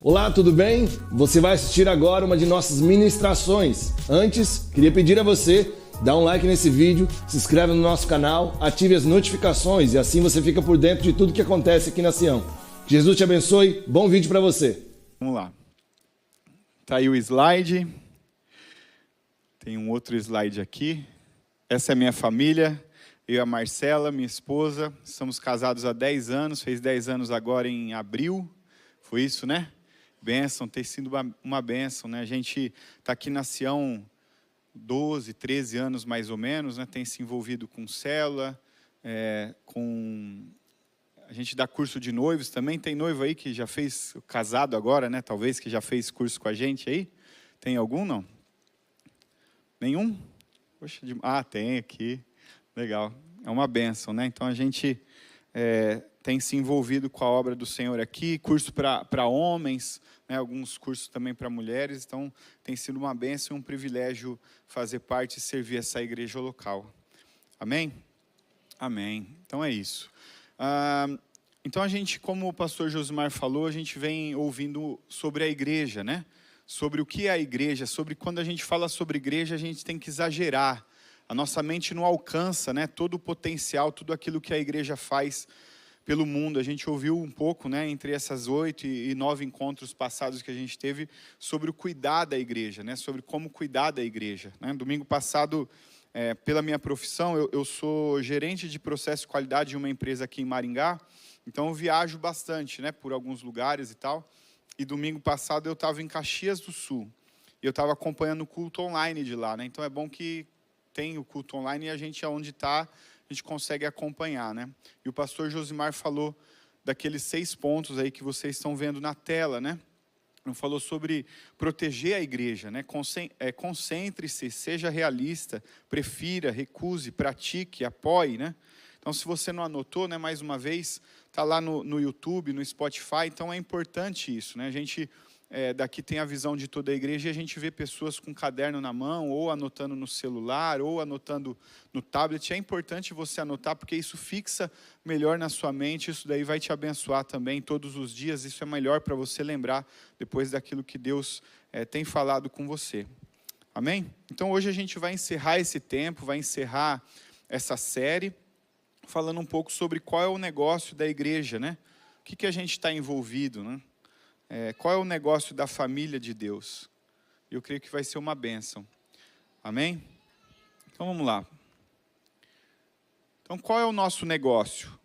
Olá, tudo bem? Você vai assistir agora uma de nossas ministrações. Antes, queria pedir a você, dá um like nesse vídeo, se inscreve no nosso canal, ative as notificações e assim você fica por dentro de tudo que acontece aqui na Sião. Que Jesus te abençoe, bom vídeo para você. Vamos lá. Tá aí o slide. Tem um outro slide aqui. Essa é a minha família. Eu e a Marcela, minha esposa. Somos casados há 10 anos. Fez 10 anos agora em abril. Foi isso, né? Bênção, tem sido uma bênção, né? A gente está aqui na Sião 12, 13 anos mais ou menos, né? Tem se envolvido com célula, a gente dá curso de noivos também. Tem noivo aí que já fez, casado agora, né? Talvez que já fez curso com a gente aí. Tem algum, não? Nenhum? Poxa, tem aqui. Legal. É uma bênção, né? Então a gente tem se envolvido com a obra do Senhor aqui, curso para homens, né, alguns cursos também para mulheres, então tem sido uma bênção e um privilégio fazer parte e servir essa igreja local. Amém? Amém. Então é isso. Então a gente, como o pastor Josimar falou, a gente vem ouvindo sobre a igreja, né? Sobre o que é a igreja, sobre quando a gente fala sobre igreja, a gente tem que exagerar. A nossa mente não alcança, né, todo o potencial, tudo aquilo que a igreja faz pelo mundo. A gente ouviu um pouco, né, entre essas 8 e 9 encontros passados que a gente teve, sobre o cuidar da igreja, né, sobre como cuidar da igreja, né? Domingo passado, pela minha profissão, eu sou gerente de processo de qualidade de uma empresa aqui em Maringá, então eu viajo bastante, né, por alguns lugares e tal, e domingo passado eu estava em Caxias do Sul, e eu estava acompanhando o culto online de lá, né? Então é bom que tem o culto online e a gente, aonde está, a gente consegue acompanhar, né? E o pastor Josimar falou daqueles 6 pontos aí que vocês estão vendo na tela, né? Ele falou sobre proteger a igreja, né? Concentre-se, seja realista, prefira, recuse, pratique, apoie, né? Então, se você não anotou, né, mais uma vez, está lá no YouTube, no Spotify, então é importante isso, né? A gente daqui tem a visão de toda a igreja e a gente vê pessoas com caderno na mão, ou anotando no celular, ou anotando no tablet. É importante você anotar, porque isso fixa melhor na sua mente, isso daí vai te abençoar também todos os dias, isso é melhor para você lembrar depois daquilo que Deus tem falado com você. Amém? Então hoje a gente vai encerrar esse tempo, vai encerrar essa série, falando um pouco sobre qual é o negócio da igreja, né? O que a gente está envolvido, né? Qual é o negócio da família de Deus? Eu creio que vai ser uma bênção. Amém? Então vamos lá. Então qual é o nosso negócio?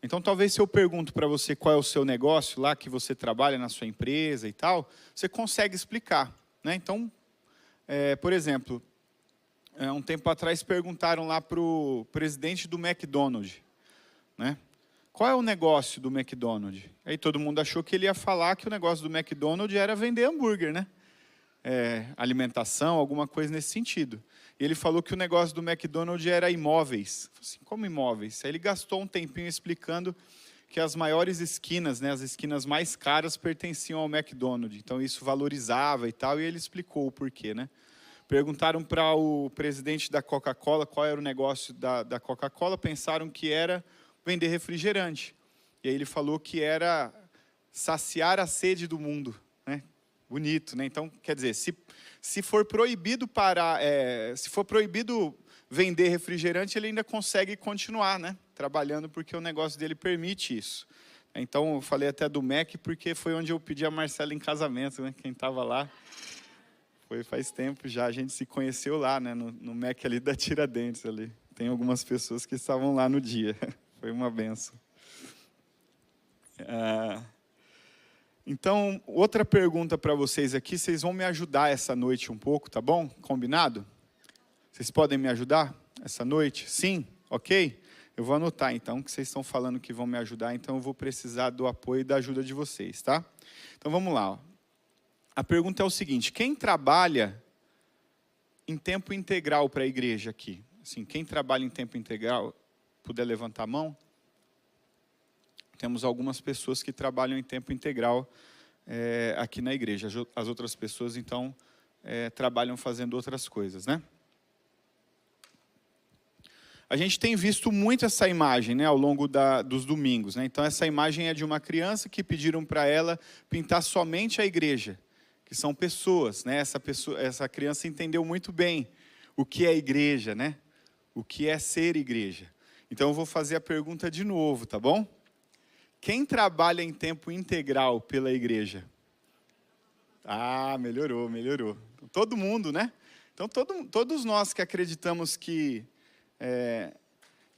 Então talvez se eu pergunto para você qual é o seu negócio lá, que você trabalha na sua empresa e tal, você consegue explicar, né? Então, por exemplo, um tempo atrás perguntaram lá para o presidente do McDonald's, né? Qual é o negócio do McDonald's? Aí todo mundo achou que ele ia falar que o negócio do McDonald's era vender hambúrguer, né? Alimentação, alguma coisa nesse sentido. E ele falou que o negócio do McDonald's era imóveis. Assim, como imóveis? Aí ele gastou um tempinho explicando que as maiores esquinas, né, as esquinas mais caras pertenciam ao McDonald's. Então isso valorizava e tal, e ele explicou o porquê, né? Perguntaram para o presidente da Coca-Cola qual era o negócio da Coca-Cola, pensaram que era vender refrigerante. E aí ele falou que era saciar a sede do mundo, né? Bonito, né? Então, quer dizer, se for proibido vender refrigerante, ele ainda consegue continuar, né, trabalhando, porque o negócio dele permite isso. Então, eu falei até do Mac, porque foi onde eu pedi a Marcela em casamento, né? Quem estava lá, foi faz tempo já, a gente se conheceu lá, né, no Mac ali da Tiradentes ali. Tem algumas pessoas que estavam lá no dia. Foi uma benção. Então, outra pergunta para vocês aqui, vocês vão me ajudar essa noite um pouco, tá bom? Combinado? Vocês podem me ajudar essa noite? Sim? Ok? Eu vou anotar então, que vocês estão falando que vão me ajudar, então eu vou precisar do apoio e da ajuda de vocês, tá? Então vamos lá. Ó. A pergunta é o seguinte: quem trabalha em tempo integral para a igreja aqui? Assim, quem trabalha em tempo integral, puder levantar a mão? Temos algumas pessoas que trabalham em tempo integral aqui na igreja. As outras pessoas, então, trabalham fazendo outras coisas, né? A gente tem visto muito essa imagem, né, ao longo dos domingos, né? Então, essa imagem é de uma criança que pediram para ela pintar somente a igreja, que são pessoas, né? Essa criança entendeu muito bem o que é igreja, né? O que é ser igreja. Então, eu vou fazer a pergunta de novo, tá bom? Quem trabalha em tempo integral pela igreja? Ah, melhorou. Todo mundo, né? Então, todos nós que acreditamos que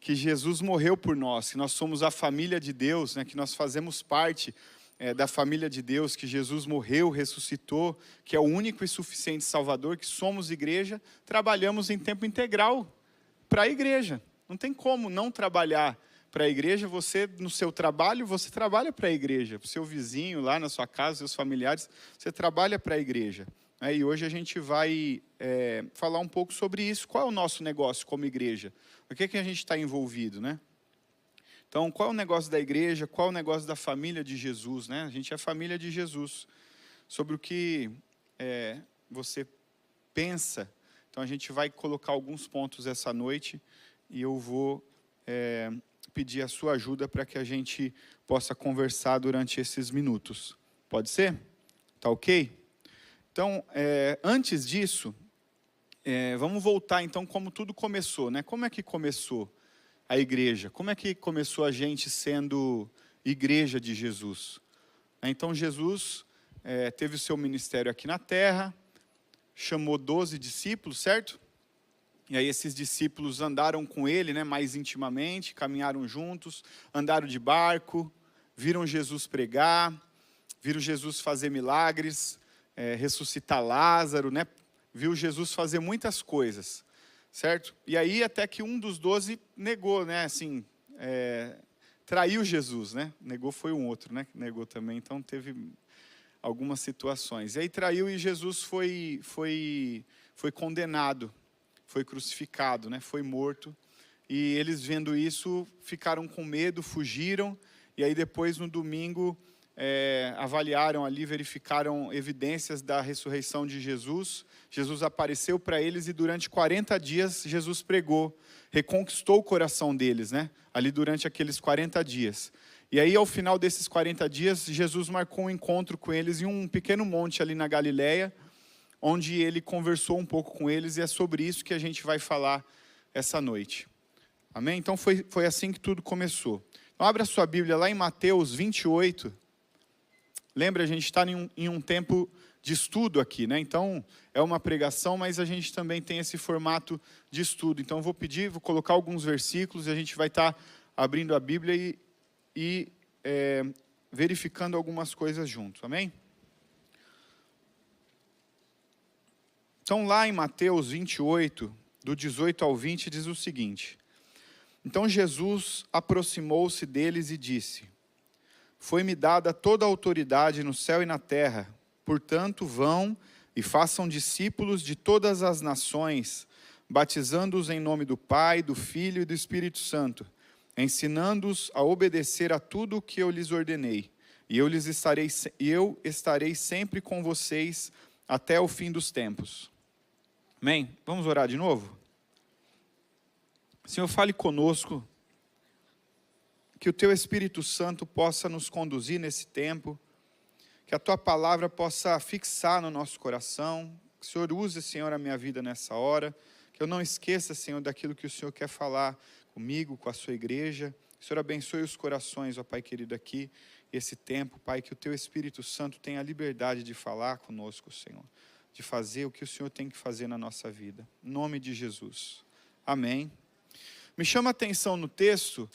Jesus morreu por nós, que nós somos a família de Deus, né? Que nós fazemos parte da família de Deus, que Jesus morreu, ressuscitou, que é o único e suficiente Salvador, que somos igreja, trabalhamos em tempo integral para a igreja. Não tem como não trabalhar para a igreja. Você, no seu trabalho, você trabalha para a igreja. Para o seu vizinho, lá na sua casa, seus familiares, você trabalha para a igreja. E hoje a gente vai falar um pouco sobre isso. Qual é o nosso negócio como igreja? O que é que a gente está envolvido, né? Então, qual é o negócio da igreja? Qual é o negócio da família de Jesus, né? A gente é a família de Jesus. Sobre o que você pensa. Então, a gente vai colocar alguns pontos essa noite e eu vou pedir a sua ajuda para que a gente possa conversar durante esses minutos. Pode ser? Tá ok? Então, antes disso, vamos voltar então como tudo começou, né? Como é que começou a igreja? Como é que começou a gente sendo igreja de Jesus? Então, Jesus teve o seu ministério aqui na terra, chamou 12 discípulos, certo? E aí esses discípulos andaram com ele, né, mais intimamente, caminharam juntos, andaram de barco, viram Jesus pregar, viram Jesus fazer milagres, ressuscitar Lázaro, né? Viu Jesus fazer muitas coisas, certo? E aí até que um dos 12 negou, né? Assim, traiu Jesus, né? Negou foi um outro, né? Que negou também, então teve algumas situações. E aí traiu e Jesus foi condenado, foi crucificado, né? Foi morto. E eles vendo isso ficaram com medo, fugiram. E aí depois no domingo avaliaram ali, verificaram evidências da ressurreição de Jesus. Jesus apareceu para eles e durante 40 dias Jesus pregou, reconquistou o coração deles, né? Ali durante aqueles 40 dias. E aí ao final desses 40 dias, Jesus marcou um encontro com eles em um pequeno monte ali na Galileia, onde ele conversou um pouco com eles e é sobre isso que a gente vai falar essa noite. Amém? Então foi assim que tudo começou. Então abra sua Bíblia lá em Mateus 28. Lembra, a gente está em um tempo de estudo aqui, né? Então, é uma pregação, mas a gente também tem esse formato de estudo. Então, vou colocar alguns versículos e a gente vai estar abrindo a Bíblia e verificando algumas coisas juntos, amém? Então, lá em Mateus 28, do 18 ao 20, diz o seguinte: Então Jesus aproximou-se deles e disse: Foi-me dada toda a autoridade no céu e na terra. Portanto, vão e façam discípulos de todas as nações, batizando-os em nome do Pai, do Filho e do Espírito Santo, ensinando-os a obedecer a tudo o que eu lhes ordenei. E eu estarei sempre com vocês até o fim dos tempos. Amém? Vamos orar de novo? Senhor, fale conosco, que o Teu Espírito Santo possa nos conduzir nesse tempo, que a Tua palavra possa fixar no nosso coração, que o Senhor use, Senhor, a minha vida nessa hora, que eu não esqueça, Senhor, daquilo que o Senhor quer falar comigo, com a Sua igreja. Que o Senhor abençoe os corações, ó Pai querido, aqui, esse tempo, Pai, que o Teu Espírito Santo tenha a liberdade de falar conosco, Senhor, de fazer o que o Senhor tem que fazer na nossa vida. Em nome de Jesus. Amém. Me chama a atenção no texto,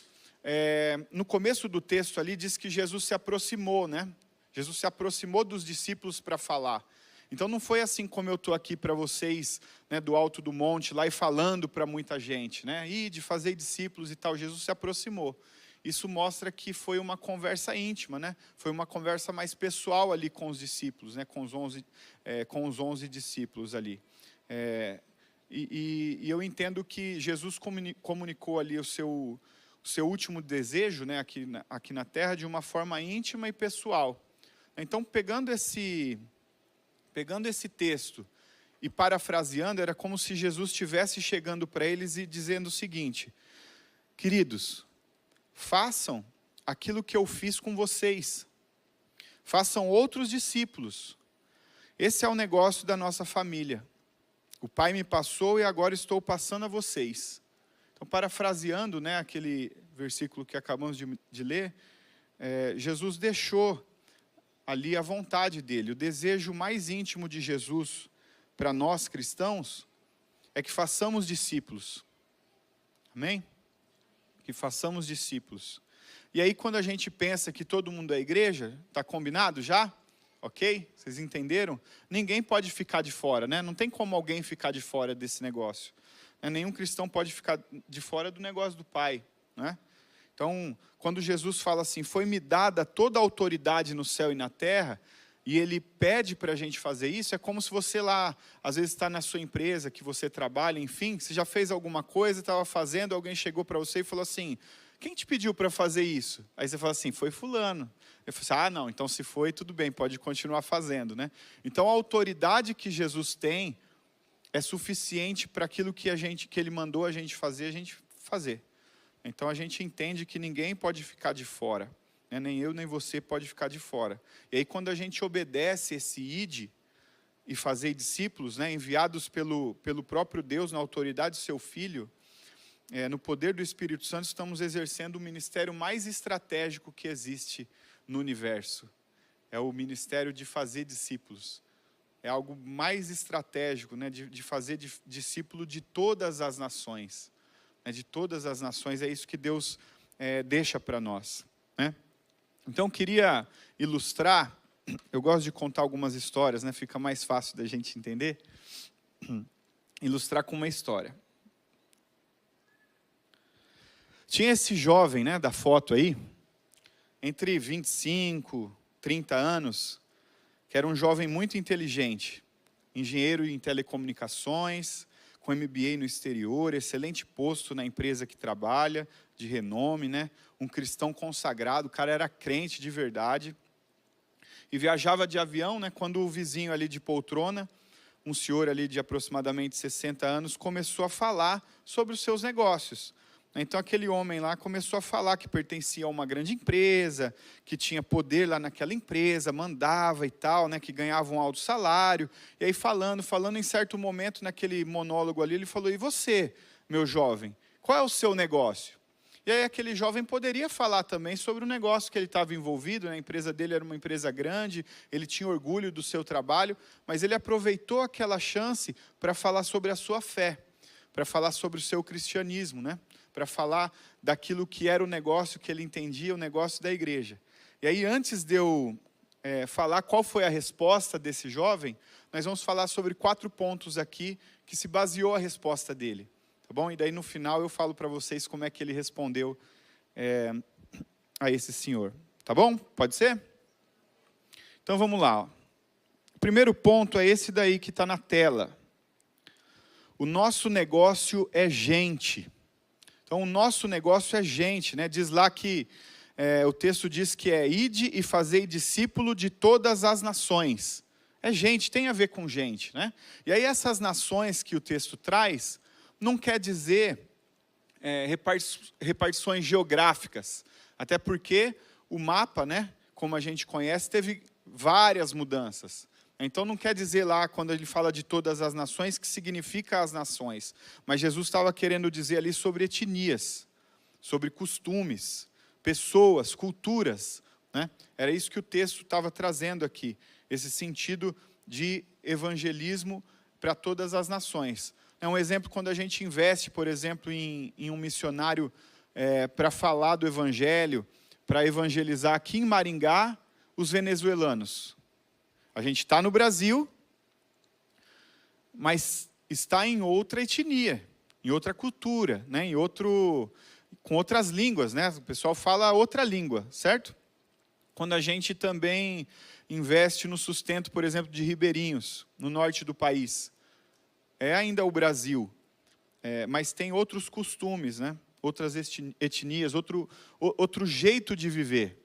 no começo do texto ali, diz que Jesus se aproximou, né? Jesus se aproximou dos discípulos para falar. Então não foi assim como eu estou aqui para vocês, né, do alto do monte, lá e falando para muita gente, né? E de fazer discípulos e tal. Jesus se aproximou. Isso mostra que foi uma conversa íntima, né? Foi uma conversa mais pessoal ali com os discípulos, né? Com os 11 discípulos ali. E eu entendo que Jesus comunicou ali o seu último desejo, né? Aqui na terra de uma forma íntima e pessoal. Então, pegando esse texto e parafraseando, era como se Jesus estivesse chegando para eles e dizendo o seguinte: queridos, façam aquilo que eu fiz com vocês. Façam outros discípulos. Esse é o negócio da nossa família. O Pai me passou e agora estou passando a vocês. Então, parafraseando, né, aquele versículo que acabamos de ler, Jesus deixou ali a vontade dele. O desejo mais íntimo de Jesus para nós cristãos é que façamos discípulos. Amém? Que façamos discípulos. E aí, quando a gente pensa que todo mundo é igreja, está combinado já? Ok? Vocês entenderam? Ninguém pode ficar de fora, né? Não tem como alguém ficar de fora desse negócio. Nenhum cristão pode ficar de fora do negócio do Pai, né? Então, quando Jesus fala assim, foi-me dada toda a autoridade no céu e na terra, e Ele pede para a gente fazer isso, é como se você lá, às vezes está na sua empresa, que você trabalha, enfim, você já fez alguma coisa, estava fazendo, alguém chegou para você e falou assim, quem te pediu para fazer isso? Aí você fala assim, foi fulano. Eu falei assim, não, então se foi, tudo bem, pode continuar fazendo, né? Então, a autoridade que Jesus tem é suficiente para aquilo que Ele mandou a gente fazer. Então, a gente entende que ninguém pode ficar de fora, né? Nem eu, nem você pode ficar de fora. E aí, quando a gente obedece esse ide e fazer discípulos, né, enviados pelo próprio Deus, na autoridade do seu Filho, no poder do Espírito Santo, estamos exercendo o ministério mais estratégico que existe no universo. É o ministério de fazer discípulos. É algo mais estratégico, né, de fazer discípulo de todas as nações. De todas as nações, é isso que Deus deixa para nós, né? Então, queria ilustrar, eu gosto de contar algumas histórias, né, fica mais fácil da gente entender. Ilustrar com uma história. Tinha esse jovem, né, da foto aí, entre 25, 30 anos, que era um jovem muito inteligente, engenheiro em telecomunicações, com MBA no exterior, excelente posto na empresa que trabalha, de renome, né? Um cristão consagrado, o cara era crente de verdade, e viajava de avião, né? Quando o vizinho ali de poltrona, um senhor ali de aproximadamente 60 anos, começou a falar sobre os seus negócios. Então, aquele homem lá começou a falar que pertencia a uma grande empresa, que tinha poder lá naquela empresa, mandava e tal, né, que ganhava um alto salário. E aí, falando em certo momento, naquele monólogo ali, ele falou, e você, meu jovem, qual é o seu negócio? E aí, aquele jovem poderia falar também sobre o negócio que ele estava envolvido, né? A empresa dele era uma empresa grande, ele tinha orgulho do seu trabalho, mas ele aproveitou aquela chance para falar sobre a sua fé, para falar sobre o seu cristianismo, né? Para falar daquilo que era o negócio que ele entendia, o negócio da igreja. E aí, antes de eu falar qual foi a resposta desse jovem, nós vamos falar sobre 4 pontos aqui que se baseou a resposta dele. Tá bom? E daí, no final, eu falo para vocês como é que ele respondeu a esse senhor. Tá bom? Pode ser? Então, vamos lá. Ó. O primeiro ponto é esse daí que está na tela. O nosso negócio é gente. Então, o nosso negócio é gente, né? Diz lá que, o texto diz que é ide e fazei discípulo de todas as nações. É gente, tem a ver com gente, né? E aí essas nações que o texto traz, não quer dizer repartições geográficas. Até porque o mapa, né, como a gente conhece, teve várias mudanças. Então, não quer dizer lá, quando ele fala de todas as nações, que significa as nações. Mas Jesus estava querendo dizer ali sobre etnias, sobre costumes, pessoas, culturas, né? Era isso que o texto estava trazendo aqui, esse sentido de evangelismo para todas as nações. É um exemplo quando a gente investe, por exemplo, em um missionário para falar do evangelho, para evangelizar aqui em Maringá os venezuelanos. A gente está no Brasil, mas está em outra etnia, em outra cultura, né? Com outras línguas, né? O pessoal fala outra língua, certo? Quando a gente também investe no sustento, por exemplo, de ribeirinhos, no norte do país. É ainda o Brasil, mas tem outros costumes, né? Outras etnias, outro jeito de viver.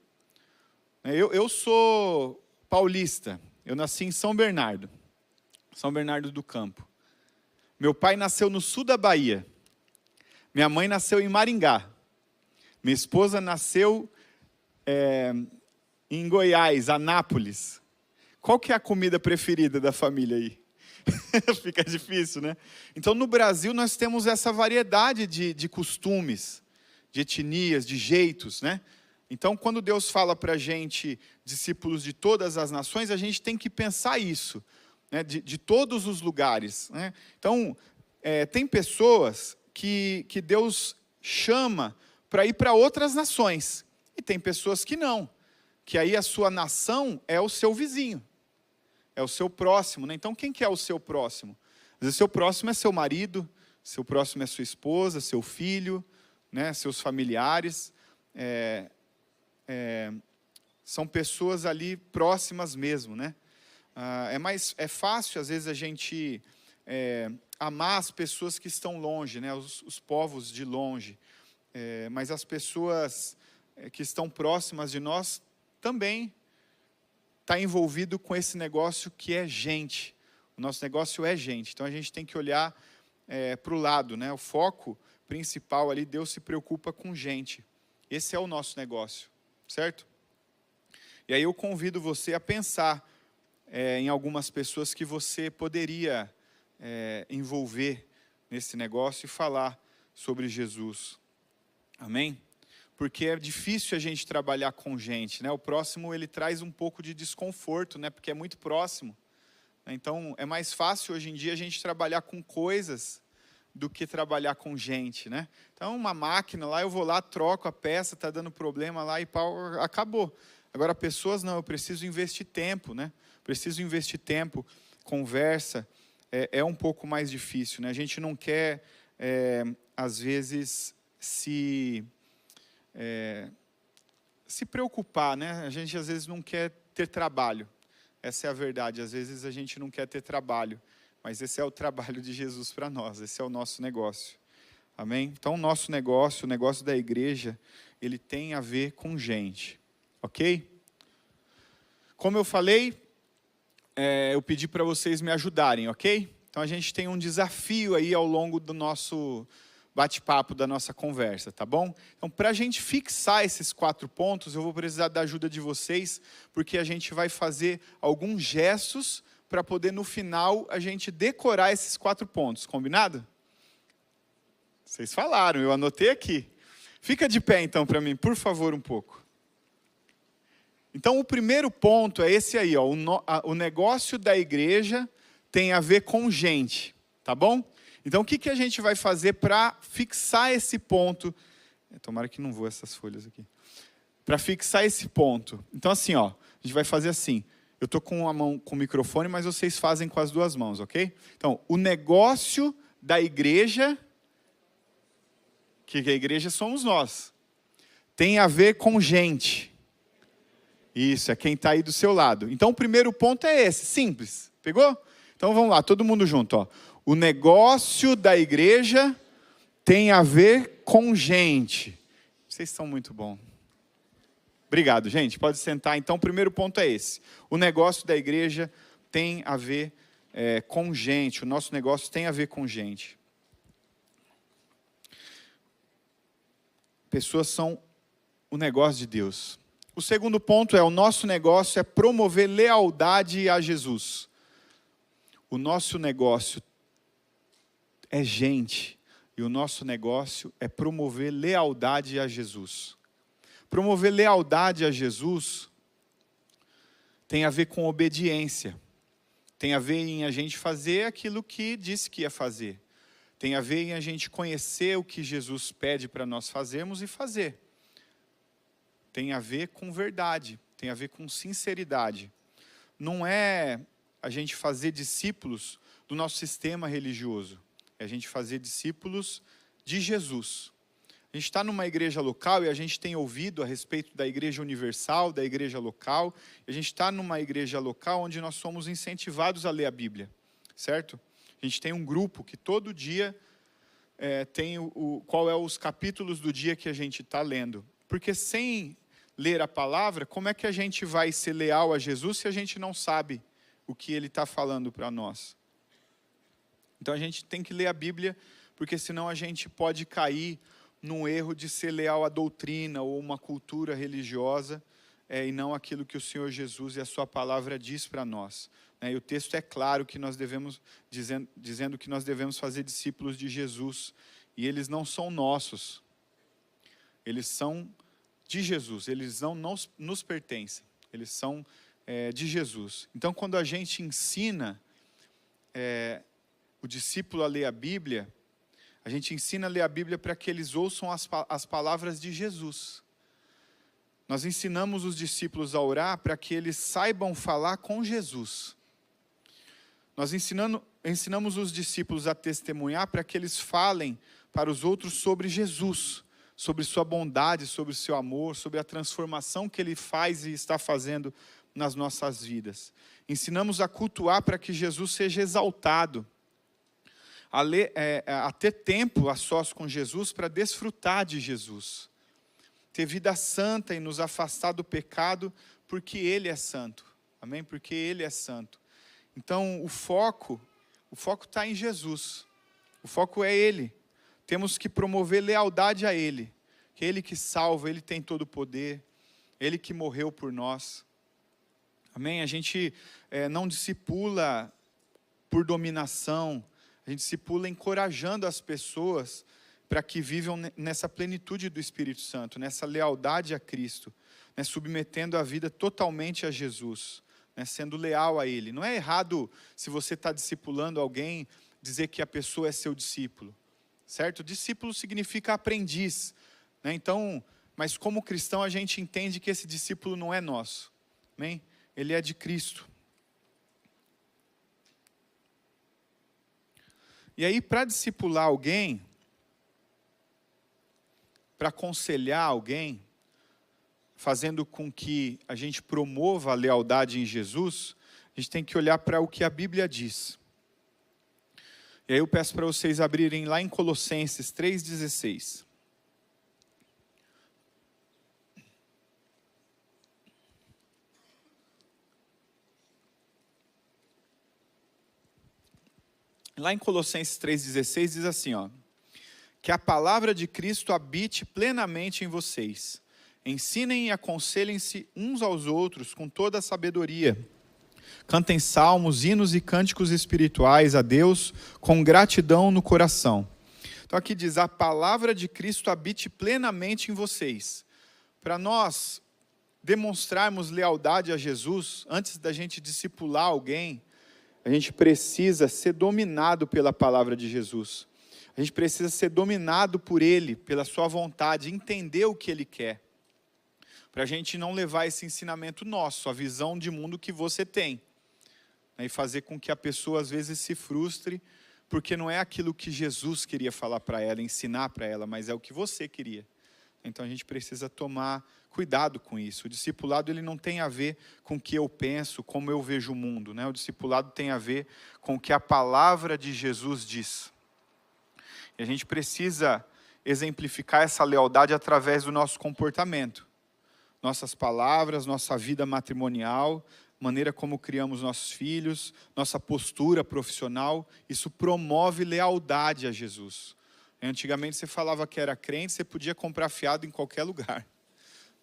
Eu sou paulista. Eu nasci em São Bernardo, São Bernardo do Campo. Meu pai nasceu no sul da Bahia. Minha mãe nasceu em Maringá. Minha esposa nasceu em Goiás, Anápolis. Qual que é a comida preferida da família aí? Fica difícil, né? Então, no Brasil, nós temos essa variedade de costumes, de etnias, de jeitos, né? Então, quando Deus fala para a gente, discípulos de todas as nações, a gente tem que pensar isso, né? De todos os lugares, né? Então, tem pessoas que Deus chama para ir para outras nações, e tem pessoas que não, que aí a sua nação é o seu vizinho, é o seu próximo, né? Então, quem que é o seu próximo? Às vezes, seu próximo é seu marido, seu próximo é sua esposa, seu filho, né? Seus familiares. São pessoas ali próximas mesmo, né? É fácil, às vezes, a gente amar as pessoas que estão longe, né? Os povos de longe. Mas as pessoas que estão próximas de nós também está envolvido com esse negócio que é gente. O nosso negócio é gente. Então, a gente tem que olhar para o lado, né? O foco principal ali, Deus se preocupa com gente. Esse é o nosso negócio, certo? E aí eu convido você a pensar em algumas pessoas que você poderia envolver nesse negócio e falar sobre Jesus. Amém? Porque é difícil a gente trabalhar com gente, né? O próximo, ele traz um pouco de desconforto, né? Porque é muito próximo. Então, é mais fácil hoje em dia a gente trabalhar com coisas do que trabalhar com gente, né? Então, uma máquina lá, eu vou lá, troco a peça, está dando problema lá e pau, acabou. Agora, pessoas não, eu preciso investir tempo, né? Preciso investir tempo, conversa, é um pouco mais difícil, né? A gente não quer, às vezes, se preocupar, né? A gente, às vezes, não quer ter trabalho. Essa é a verdade. Às vezes, a gente não quer ter trabalho. Mas esse é o trabalho de Jesus para nós. Esse é o nosso negócio. Amém? Então, o nosso negócio, o negócio da igreja, ele tem a ver com gente. Ok? Como eu falei, eu pedi para vocês me ajudarem, ok? Então, a gente tem um desafio aí ao longo do nosso bate-papo, da nossa conversa, tá bom? Então, para a gente fixar esses 4 pontos, eu vou precisar da ajuda de vocês, porque a gente vai fazer alguns gestos para poder, no final, a gente decorar esses 4 pontos, combinado? Vocês falaram, eu anotei aqui. Fica de pé, então, para mim, por favor, um pouco. Então, o primeiro ponto é esse aí, ó, o negócio da igreja tem a ver com gente, tá bom? Então, o que a gente vai fazer para fixar esse ponto? Tomara que não voe essas folhas aqui. Para fixar esse ponto. Então, assim, ó, a gente vai fazer assim. Eu estou com uma mão com o microfone, mas vocês fazem com as 2 mãos, ok? Então, o negócio da igreja, que a igreja somos nós, tem a ver com gente. Isso, é quem está aí do seu lado. Então, o primeiro ponto é esse, simples. Pegou? Então, vamos lá, todo mundo junto, ó. O negócio da igreja tem a ver com gente. Vocês são muito bons. Obrigado, gente. Pode sentar. Então, o primeiro ponto é esse. O negócio da igreja tem a ver com gente. O nosso negócio tem a ver com gente. Pessoas são o negócio de Deus. O segundo ponto o nosso negócio é promover lealdade a Jesus. O nosso negócio é gente, e o nosso negócio é promover lealdade a Jesus. Promover lealdade a Jesus tem a ver com obediência. Tem a ver em a gente fazer aquilo que disse que ia fazer. Tem a ver em a gente conhecer o que Jesus pede para nós fazermos e fazer. Tem a ver com verdade, tem a ver com sinceridade. Não é a gente fazer discípulos do nosso sistema religioso. É a gente fazer discípulos de Jesus. A gente está numa igreja local e a gente tem ouvido a respeito da igreja universal, da igreja local. A gente está numa igreja local onde nós somos incentivados a ler a Bíblia, certo? A gente tem um grupo que todo dia tem qual é os capítulos do dia que a gente está lendo. Porque sem ler a palavra, como é que a gente vai ser leal a Jesus se a gente não sabe o que Ele está falando para nós? Então a gente tem que ler a Bíblia, porque senão a gente pode cair num erro de ser leal à doutrina ou uma cultura religiosa, e não aquilo que o Senhor Jesus e a sua palavra diz para nós. E o texto é claro que nós devemos, dizendo que nós devemos fazer discípulos de Jesus, e eles não são nossos, eles são de Jesus, eles não nos pertencem, eles são de Jesus. Então quando a gente ensina o discípulo a ler a Bíblia, a gente ensina a ler a Bíblia para que eles ouçam as palavras de Jesus. Nós ensinamos os discípulos a orar para que eles saibam falar com Jesus. Nós ensinamos os discípulos a testemunhar para que eles falem para os outros sobre Jesus, sobre sua bondade, sobre o seu amor, sobre a transformação que Ele faz e está fazendo nas nossas vidas. Ensinamos a cultuar para que Jesus seja exaltado, a ter tempo a sós com Jesus para desfrutar de Jesus, ter vida santa e nos afastar do pecado, porque Ele é santo, amém? Porque Ele é santo. Então o foco está em Jesus, o foco é Ele. Temos que promover lealdade a Ele, que Ele que salva, Ele tem todo o poder, Ele que morreu por nós, amém? A gente não discipula por dominação, a gente discipula encorajando as pessoas para que vivam nessa plenitude do Espírito Santo, nessa lealdade a Cristo, submetendo a vida totalmente a Jesus, sendo leal a Ele. Não é errado, se você está discipulando alguém, dizer que a pessoa é seu discípulo, certo? Discípulo significa aprendiz, então, mas como cristão a gente entende que esse discípulo não é nosso, amém? Ele é de Cristo. E aí, para discipular alguém, para aconselhar alguém, fazendo com que a gente promova a lealdade em Jesus, a gente tem que olhar para o que a Bíblia diz. E aí eu peço para vocês abrirem lá em Colossenses 3,16. Lá em Colossenses 3,16 diz assim, que a palavra de Cristo habite plenamente em vocês. Ensinem e aconselhem-se uns aos outros com toda a sabedoria. Cantem salmos, hinos e cânticos espirituais a Deus com gratidão no coração. Então aqui diz, a palavra de Cristo habite plenamente em vocês. Para nós demonstrarmos lealdade a Jesus, antes da gente discipular alguém, a gente precisa ser dominado pela palavra de Jesus. A gente precisa ser dominado por Ele, pela sua vontade, entender o que Ele quer. Para a gente não levar esse ensinamento nosso, a visão de mundo que você tem. E fazer com que a pessoa às vezes se frustre, porque não é aquilo que Jesus queria falar para ela, ensinar para ela, mas é o que você queria. Então a gente precisa tomar cuidado com isso. O discipulado ele não tem a ver com o que eu penso, como eu vejo o mundo, O discipulado tem a ver com o que a palavra de Jesus diz. E a gente precisa exemplificar essa lealdade através do nosso comportamento. Nossas palavras, nossa vida matrimonial, maneira como criamos nossos filhos, nossa postura profissional, isso promove lealdade a Jesus. Antigamente você falava que era crente, você podia comprar fiado em qualquer lugar.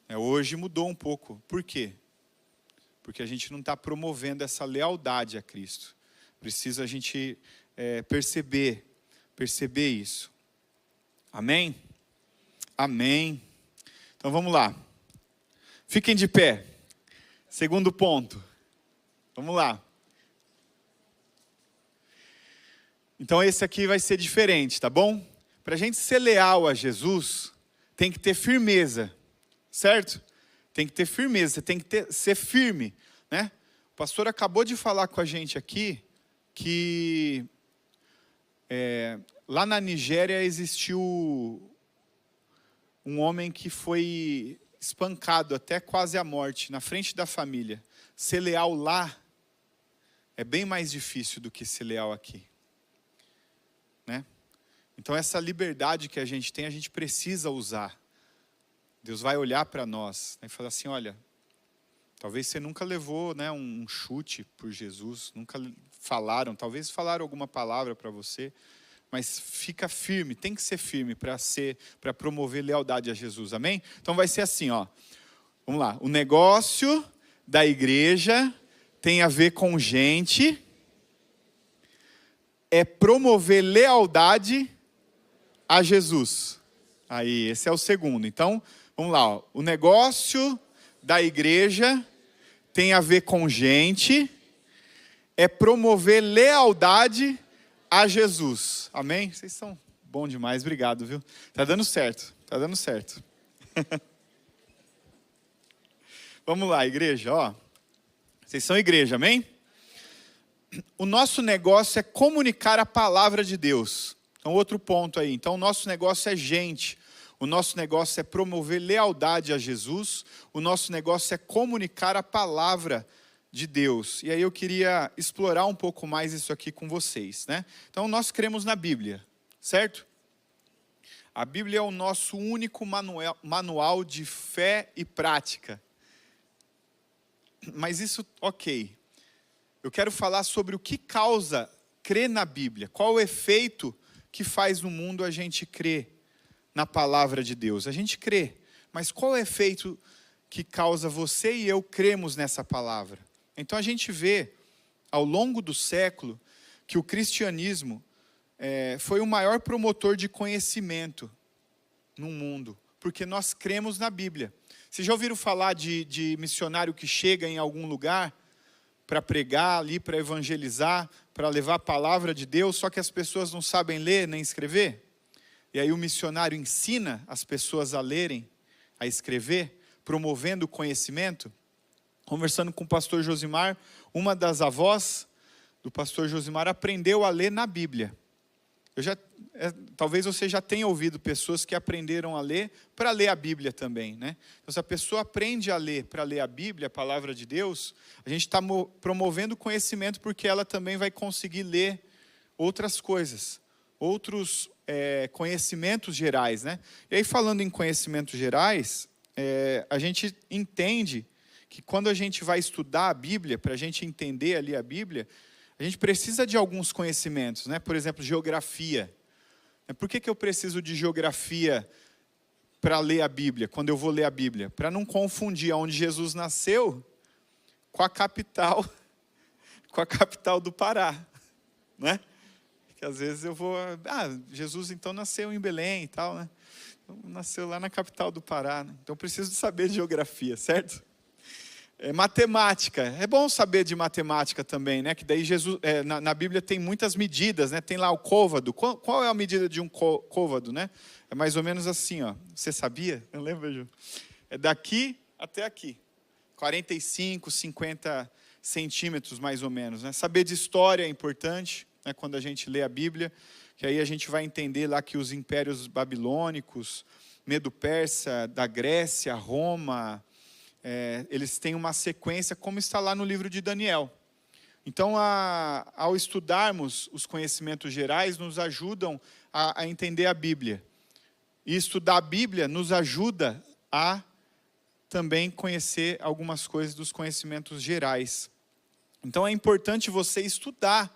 Hoje mudou um pouco. Por quê? Porque a gente não está promovendo essa lealdade a Cristo. Precisa a gente perceber isso. Amém? Amém. Então vamos lá. Fiquem de pé. Segundo ponto. Vamos lá. Então esse aqui vai ser diferente, tá bom? Para a gente ser leal a Jesus, tem que ter firmeza, certo? Tem que ter firmeza, você tem que ser firme, O pastor acabou de falar com a gente aqui que lá na Nigéria existiu um homem que foi espancado até quase à morte, na frente da família. Ser leal lá é bem mais difícil do que ser leal aqui. Então essa liberdade que a gente precisa usar. Deus vai olhar para nós e falar assim, olha, Talvez você nunca levou, né, um chute por Jesus, nunca falaram, talvez falaram alguma palavra para você, mas fica firme, tem que ser firme para promover lealdade a Jesus, amém? Então vai ser assim, ó. Vamos lá. O negócio da igreja tem a ver com gente, é promover lealdade a Jesus. Aí, esse é o segundo. Então, vamos lá, ó. O negócio da igreja tem a ver com gente, é promover lealdade a Jesus. Amém? Vocês são bons demais, obrigado, viu? Tá dando certo, tá dando certo. Vamos lá, igreja, ó. Vocês são igreja, amém? O nosso negócio é comunicar a palavra de Deus. Então, outro ponto aí. Então, o nosso negócio é gente. O nosso negócio é promover lealdade a Jesus. O nosso negócio é comunicar a palavra de Deus. E aí eu queria explorar um pouco mais isso aqui com vocês, né? Então, nós cremos na Bíblia, certo? A Bíblia é o nosso único manual de fé e prática. Mas isso, ok. Eu quero falar sobre o que causa crer na Bíblia. Qual o efeito que faz no mundo a gente crer na palavra de Deus? A gente crê, mas qual o efeito que causa você e eu cremos nessa palavra? Então a gente vê, ao longo do século, que o cristianismo foi o maior promotor de conhecimento no mundo, porque nós cremos na Bíblia. Vocês já ouviram falar de missionário que chega em algum lugar para pregar ali, para evangelizar, para levar a palavra de Deus, só que as pessoas não sabem ler nem escrever? E aí o missionário ensina as pessoas a lerem, a escrever, promovendo o conhecimento. Conversando com o pastor Josimar, uma das avós do pastor Josimar aprendeu a ler na Bíblia. Talvez você já tenha ouvido pessoas que aprenderam a ler para ler a Bíblia também, né? Então, se a pessoa aprende a ler para ler a Bíblia, a palavra de Deus, a gente está promovendo conhecimento porque ela também vai conseguir ler outras coisas, outros conhecimentos gerais, né? E aí, falando em conhecimentos gerais, a gente entende que quando a gente vai estudar a Bíblia, para a gente entender ali a Bíblia, a gente precisa de alguns conhecimentos, né? Por exemplo, geografia. Por que eu preciso de geografia para ler a Bíblia, quando eu vou ler a Bíblia? Para não confundir onde Jesus nasceu com a capital do Pará, né? Que às vezes eu vou... Jesus então nasceu em Belém e tal, né? Então, nasceu lá na capital do Pará, né? Então eu preciso de saber de geografia, certo? Matemática, é bom saber de matemática também, né? Que daí Jesus, na Bíblia tem muitas medidas, né? Tem lá o côvado. Qual é a medida de um côvado, né? É mais ou menos assim, ó. Você sabia? Eu lembro, Ju. É daqui até aqui. 45, 50 centímetros mais ou menos, né? Saber de história é importante, né? Quando a gente lê a Bíblia, que aí a gente vai entender lá que os impérios babilônicos, Medo-Persa, da Grécia, Roma, eles têm uma sequência, como está lá no livro de Daniel. Então, ao estudarmos os conhecimentos gerais, nos ajudam a entender a Bíblia. E estudar a Bíblia nos ajuda a também conhecer algumas coisas dos conhecimentos gerais. Então, é importante você estudar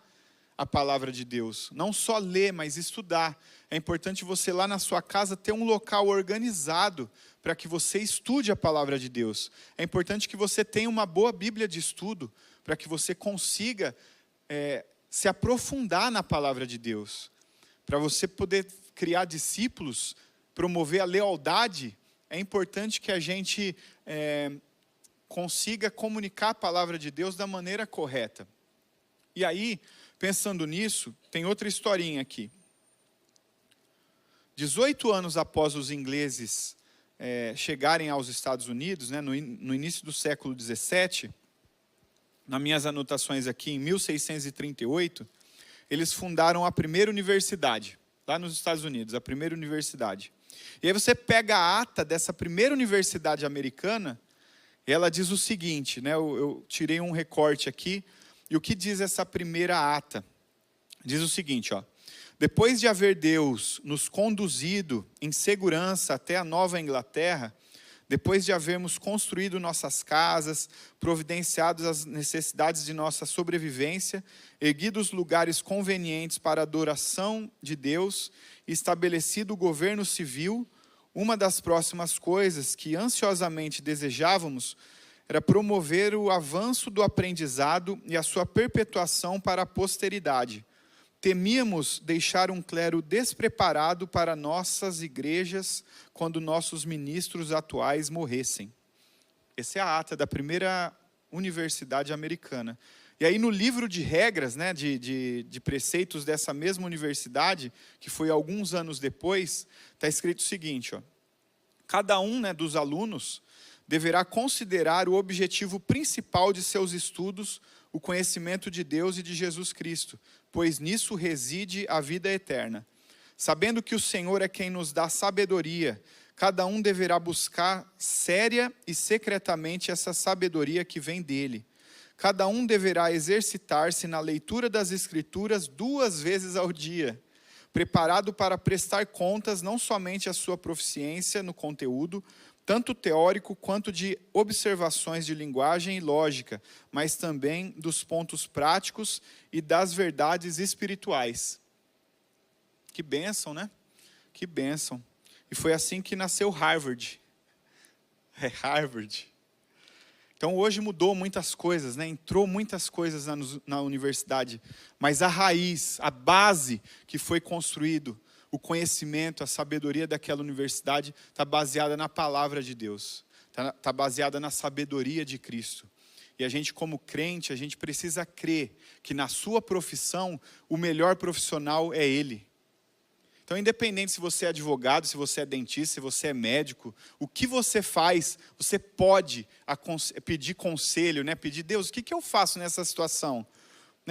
a palavra de Deus. Não só ler, mas estudar. É importante você lá na sua casa ter um local organizado para que você estude a palavra de Deus. É importante que você tenha uma boa Bíblia de estudo para que você consiga se aprofundar na palavra de Deus. Para você poder criar discípulos, promover a lealdade, é importante que a gente consiga comunicar a palavra de Deus da maneira correta. E aí, pensando nisso, tem outra historinha aqui. 18 anos após os ingleses chegarem aos Estados Unidos, né, no início do século 17, nas minhas anotações aqui, em 1638, eles fundaram a primeira universidade, lá nos Estados Unidos, a primeira universidade. E aí você pega a ata dessa primeira universidade americana, e ela diz o seguinte, né, eu tirei um recorte aqui, e o que diz essa primeira ata? Diz o seguinte, ó. Depois de haver Deus nos conduzido em segurança até a Nova Inglaterra, Depois de havermos construído nossas casas, providenciado as necessidades de nossa sobrevivência, erguido os lugares convenientes para a adoração de Deus e estabelecido o governo civil, uma das próximas coisas que ansiosamente desejávamos era promover o avanço do aprendizado e a sua perpetuação para a posteridade. Temíamos deixar um clero despreparado para nossas igrejas quando nossos ministros atuais morressem. Essa é a ata da primeira universidade americana. E aí no livro de regras, né, de preceitos dessa mesma universidade, que foi alguns anos depois, está escrito o seguinte, ó, cada um, né, dos alunos deverá considerar o objetivo principal de seus estudos, o conhecimento de Deus e de Jesus Cristo, pois nisso reside a vida eterna. Sabendo que o Senhor é quem nos dá sabedoria, cada um deverá buscar séria e secretamente essa sabedoria que vem dele. Cada um deverá exercitar-se na leitura das Escrituras 2 vezes ao dia, preparado para prestar contas não somente à sua proficiência no conteúdo, tanto teórico quanto de observações de linguagem e lógica, mas também dos pontos práticos e das verdades espirituais. Que bênção, né? Que bênção. E foi assim que nasceu Harvard. É Harvard. Então hoje mudou muitas coisas, né? Entrou muitas coisas na universidade, mas a raiz, a base que foi construído, o conhecimento, a sabedoria daquela universidade está baseada na palavra de Deus, está baseada na sabedoria de Cristo. E a gente como crente, a gente precisa crer que na sua profissão, o melhor profissional é Ele. Então independente se você é advogado, se você é dentista, se você é médico, o que você faz, você pode pedir conselho, né? Pedir, Deus, o que eu faço nessa situação?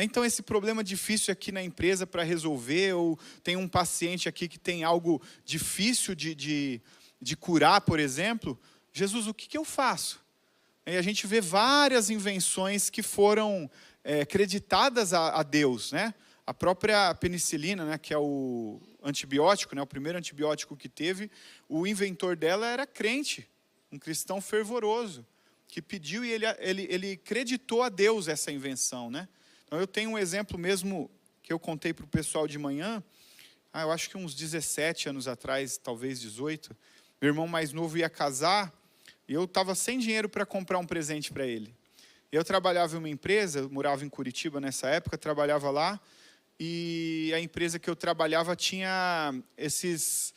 Então esse problema difícil aqui na empresa para resolver, ou tem um paciente aqui que tem algo difícil de curar, por exemplo, Jesus, o que eu faço? E a gente vê várias invenções que foram creditadas a Deus, né? A própria penicilina, né, que é o antibiótico, né, o primeiro antibiótico que teve, o inventor dela era crente, um cristão fervoroso, que pediu e ele creditou a Deus essa invenção, né? Então eu tenho um exemplo mesmo que eu contei para o pessoal de manhã, eu acho que uns 17 anos atrás, talvez 18, meu irmão mais novo ia casar e eu estava sem dinheiro para comprar um presente para ele. Eu trabalhava em uma empresa, eu morava em Curitiba nessa época, trabalhava lá, e a empresa que eu trabalhava tinha esses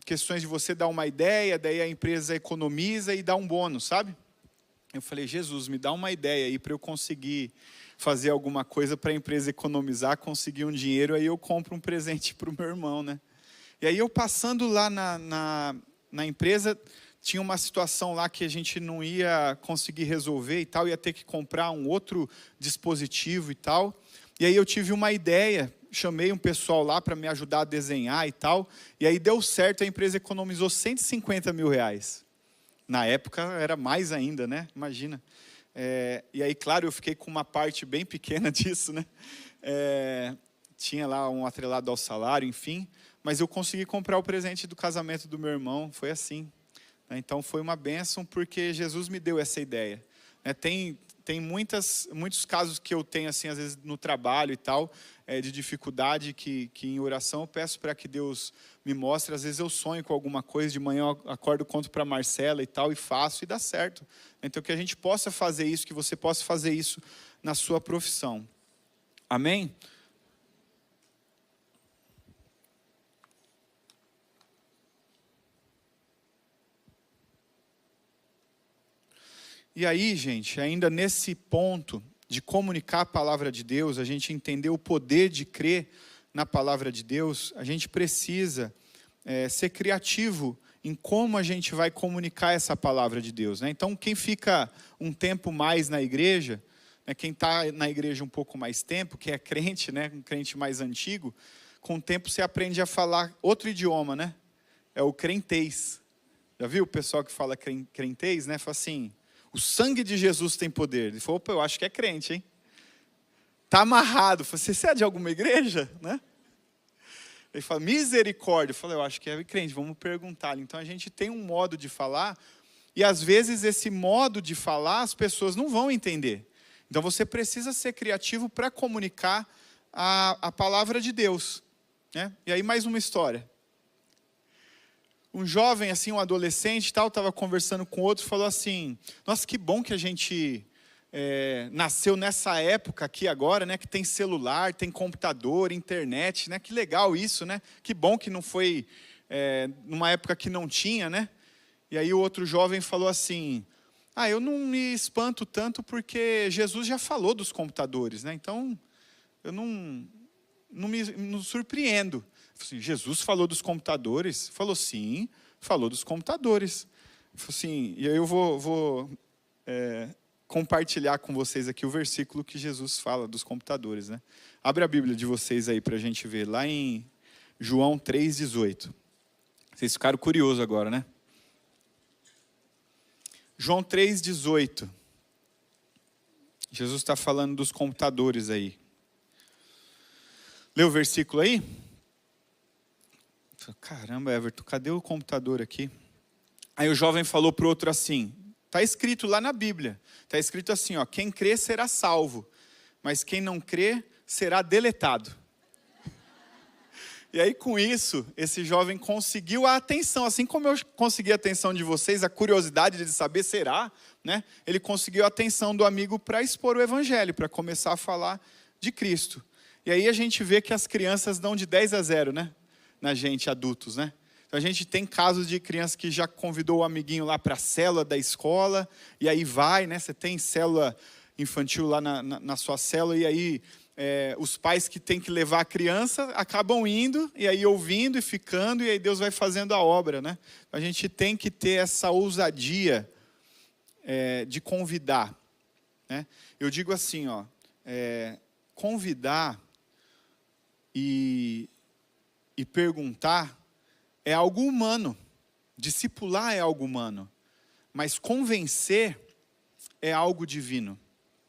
questões de você dar uma ideia, daí a empresa economiza e dá um bônus, sabe? Eu falei, Jesus, me dá uma ideia aí para eu conseguir fazer alguma coisa para a empresa economizar, conseguir um dinheiro, aí eu compro um presente para o meu irmão, né? E aí eu passando lá na empresa, tinha uma situação lá que a gente não ia conseguir resolver e tal, ia ter que comprar um outro dispositivo e tal. E aí eu tive uma ideia, chamei um pessoal lá para me ajudar a desenhar e tal, e aí deu certo, a empresa economizou R$150 mil. Na época era mais ainda, né? Imagina. E aí, claro, eu fiquei com uma parte bem pequena disso, né? Tinha lá um atrelado ao salário, enfim, mas eu consegui comprar o presente do casamento do meu irmão, foi assim. Então foi uma bênção porque Jesus me deu essa ideia. Tem muitos casos que eu tenho, assim, às vezes no trabalho e tal, de dificuldade, que em oração eu peço para que Deus me mostre. Às vezes eu sonho com alguma coisa, de manhã eu acordo, conto para a Marcela e tal, e faço, e dá certo. Então que a gente possa fazer isso, que você possa fazer isso na sua profissão. Amém? E aí, gente, ainda nesse ponto de comunicar a palavra de Deus, a gente entender o poder de crer na palavra de Deus, a gente precisa ser criativo em como a gente vai comunicar essa palavra de Deus, né? Então, quem fica um tempo mais na igreja, né, quem está na igreja um pouco mais tempo, que é crente, né, um crente mais antigo, com o tempo você aprende a falar outro idioma, né? É o crentez. Já viu o pessoal que fala crentez, né? Fala assim, o sangue de Jesus tem poder. Ele falou, opa, eu acho que é crente, hein? Está amarrado. Você é de alguma igreja, né? Ele fala, misericórdia. Eu falei, eu acho que é crente, vamos perguntar. Então a gente tem um modo de falar, e às vezes esse modo de falar as pessoas não vão entender. Então você precisa ser criativo para comunicar a palavra de Deus. Né? E aí mais uma história. Um jovem, assim, um adolescente, estava conversando com outro, falou assim, nossa, que bom que a gente nasceu nessa época aqui agora, né, que tem celular, tem computador, internet, né, que legal isso, né, que bom que não foi numa época que não tinha, né. E aí o outro jovem falou assim, eu não me espanto tanto porque Jesus já falou dos computadores, né, então eu não me surpreendo. Assim, Jesus falou dos computadores? Falou sim, falou dos computadores. Assim, e aí eu vou compartilhar com vocês aqui o versículo que Jesus fala dos computadores. Né? Abre a Bíblia de vocês aí para a gente ver, lá em João 3,18. Vocês ficaram curiosos agora, né? João 3,18. Jesus está falando dos computadores aí. Lê o versículo aí? Caramba, Everton, cadê o computador aqui? Aí o jovem falou para o outro assim, está escrito lá na Bíblia, está escrito assim, ó, quem crê será salvo, mas quem não crê será deletado. E aí com isso, esse jovem conseguiu a atenção, assim como eu consegui a atenção de vocês, a curiosidade de saber será, né? Ele conseguiu a atenção do amigo para expor o evangelho, para começar a falar de Cristo. E aí a gente vê que as crianças dão de 10-0, né? Na gente, adultos, né? Então a gente tem casos de criança que já convidou o amiguinho lá para a célula da escola, e aí vai, né? Você tem célula infantil lá na sua célula, e aí os pais que têm que levar a criança acabam indo, e aí ouvindo e ficando, e aí Deus vai fazendo a obra, né? A gente tem que ter essa ousadia de convidar, né? Eu digo assim, ó, convidar e perguntar é algo humano, discipular é algo humano, mas convencer é algo divino.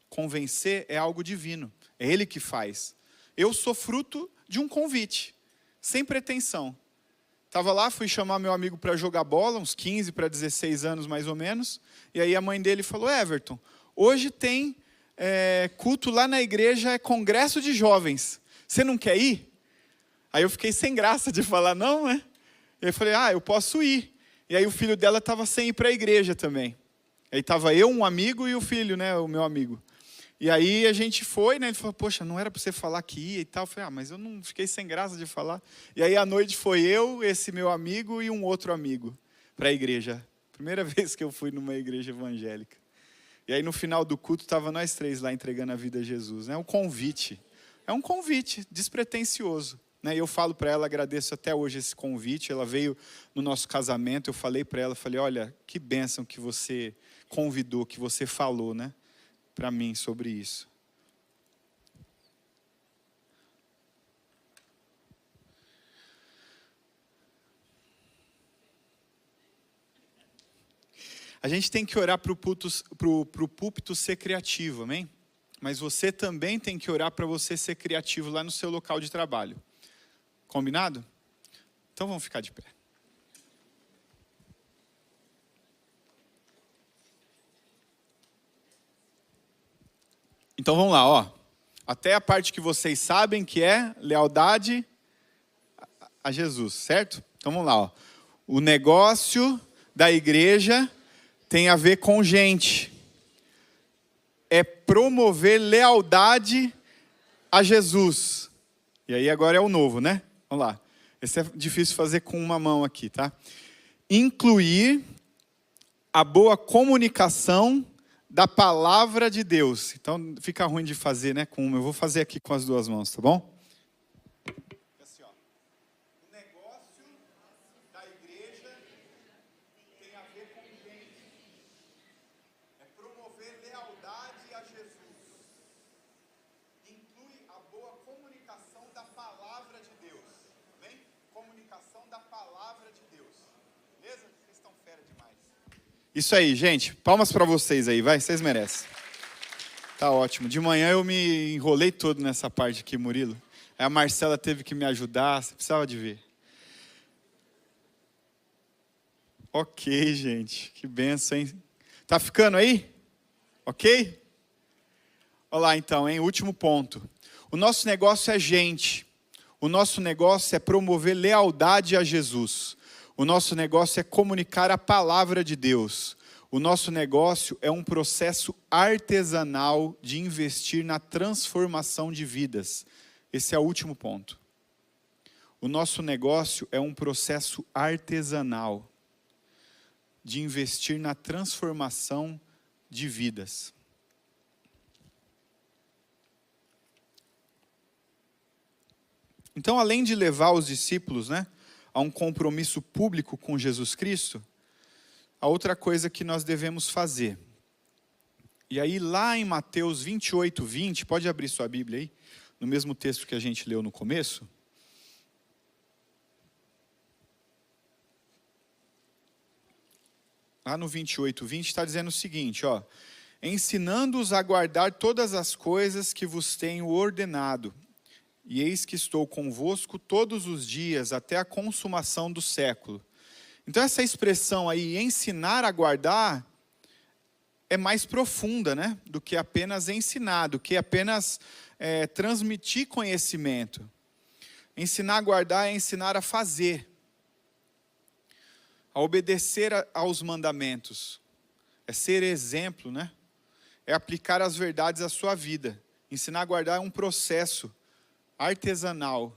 Convencer é algo divino, é Ele que faz. Eu sou fruto de um convite, sem pretensão. Estava lá, fui chamar meu amigo para jogar bola, uns 15 para 16 anos mais ou menos, e aí a mãe dele falou, Everton, hoje tem culto lá na igreja, é congresso de jovens, você não quer ir? Aí eu fiquei sem graça de falar não, né? E eu falei, eu posso ir. E aí o filho dela estava sem ir para a igreja também. Aí estava eu, um amigo e o filho, né, o meu amigo. E aí a gente foi, né? Ele falou, poxa, não era para você falar que ia e tal. Eu falei, mas eu não fiquei sem graça de falar. E aí à noite foi eu, esse meu amigo e um outro amigo para a igreja. Primeira vez que eu fui numa igreja evangélica. E aí no final do culto estava nós três lá entregando a vida a Jesus. É um convite. É um convite despretensioso. E eu falo para ela, agradeço até hoje esse convite. Ela veio no nosso casamento, eu falei para ela, olha, que bênção que você convidou, que você falou, né, para mim sobre isso. A gente tem que orar para o púlpito ser criativo, amém? Mas você também tem que orar para você ser criativo lá no seu local de trabalho. Combinado? Então vamos ficar de pé. Então vamos lá, ó. Até a parte que vocês sabem que é lealdade a Jesus, certo? Então vamos lá, ó. O negócio da igreja tem a ver com gente. É promover lealdade a Jesus. E aí agora é o novo, né? Vamos lá. Esse é difícil fazer com uma mão aqui, tá? Incluir a boa comunicação da palavra de Deus. Então fica ruim de fazer, né, com uma. Eu vou fazer aqui com as duas mãos, tá bom? Assim, ó. O negócio da igreja tem a ver com gente. É promover lealdade a Jesus. Inclui a boa comunicação da palavra de Deus. Amém? Comunicação da palavra de Deus. Beleza? Vocês estão fera demais. Isso aí, gente. Palmas para vocês aí, vai. Vocês merecem. Tá ótimo. De manhã eu me enrolei todo nessa parte aqui, Murilo. Aí a Marcela teve que me ajudar, você precisava de ver. Ok, gente, que benção, hein? Tá ficando aí? Ok? Olha lá então, hein? Último ponto. O nosso negócio é gente. O nosso negócio é promover lealdade a Jesus. O nosso negócio é comunicar a palavra de Deus. O nosso negócio é um processo artesanal de investir na transformação de vidas. Esse é o último ponto. O nosso negócio é um processo artesanal de investir na transformação de vidas. Então, além de levar os discípulos, né, a um compromisso público com Jesus Cristo, a outra coisa que nós devemos fazer. E aí, lá em Mateus 28, 20, pode abrir sua Bíblia aí, no mesmo texto que a gente leu no começo. Lá no 28, 20 está dizendo o seguinte, ó: ensinando-os a guardar todas as coisas que vos tenho ordenado, e eis que estou convosco todos os dias, até a consumação do século. Então essa expressão aí, ensinar a guardar, é mais profunda, né? Do que apenas ensinar, do que apenas transmitir conhecimento. Ensinar a guardar é ensinar a fazer. A obedecer aos mandamentos, é ser exemplo, né? É aplicar as verdades à sua vida. Ensinar a guardar é um processo artesanal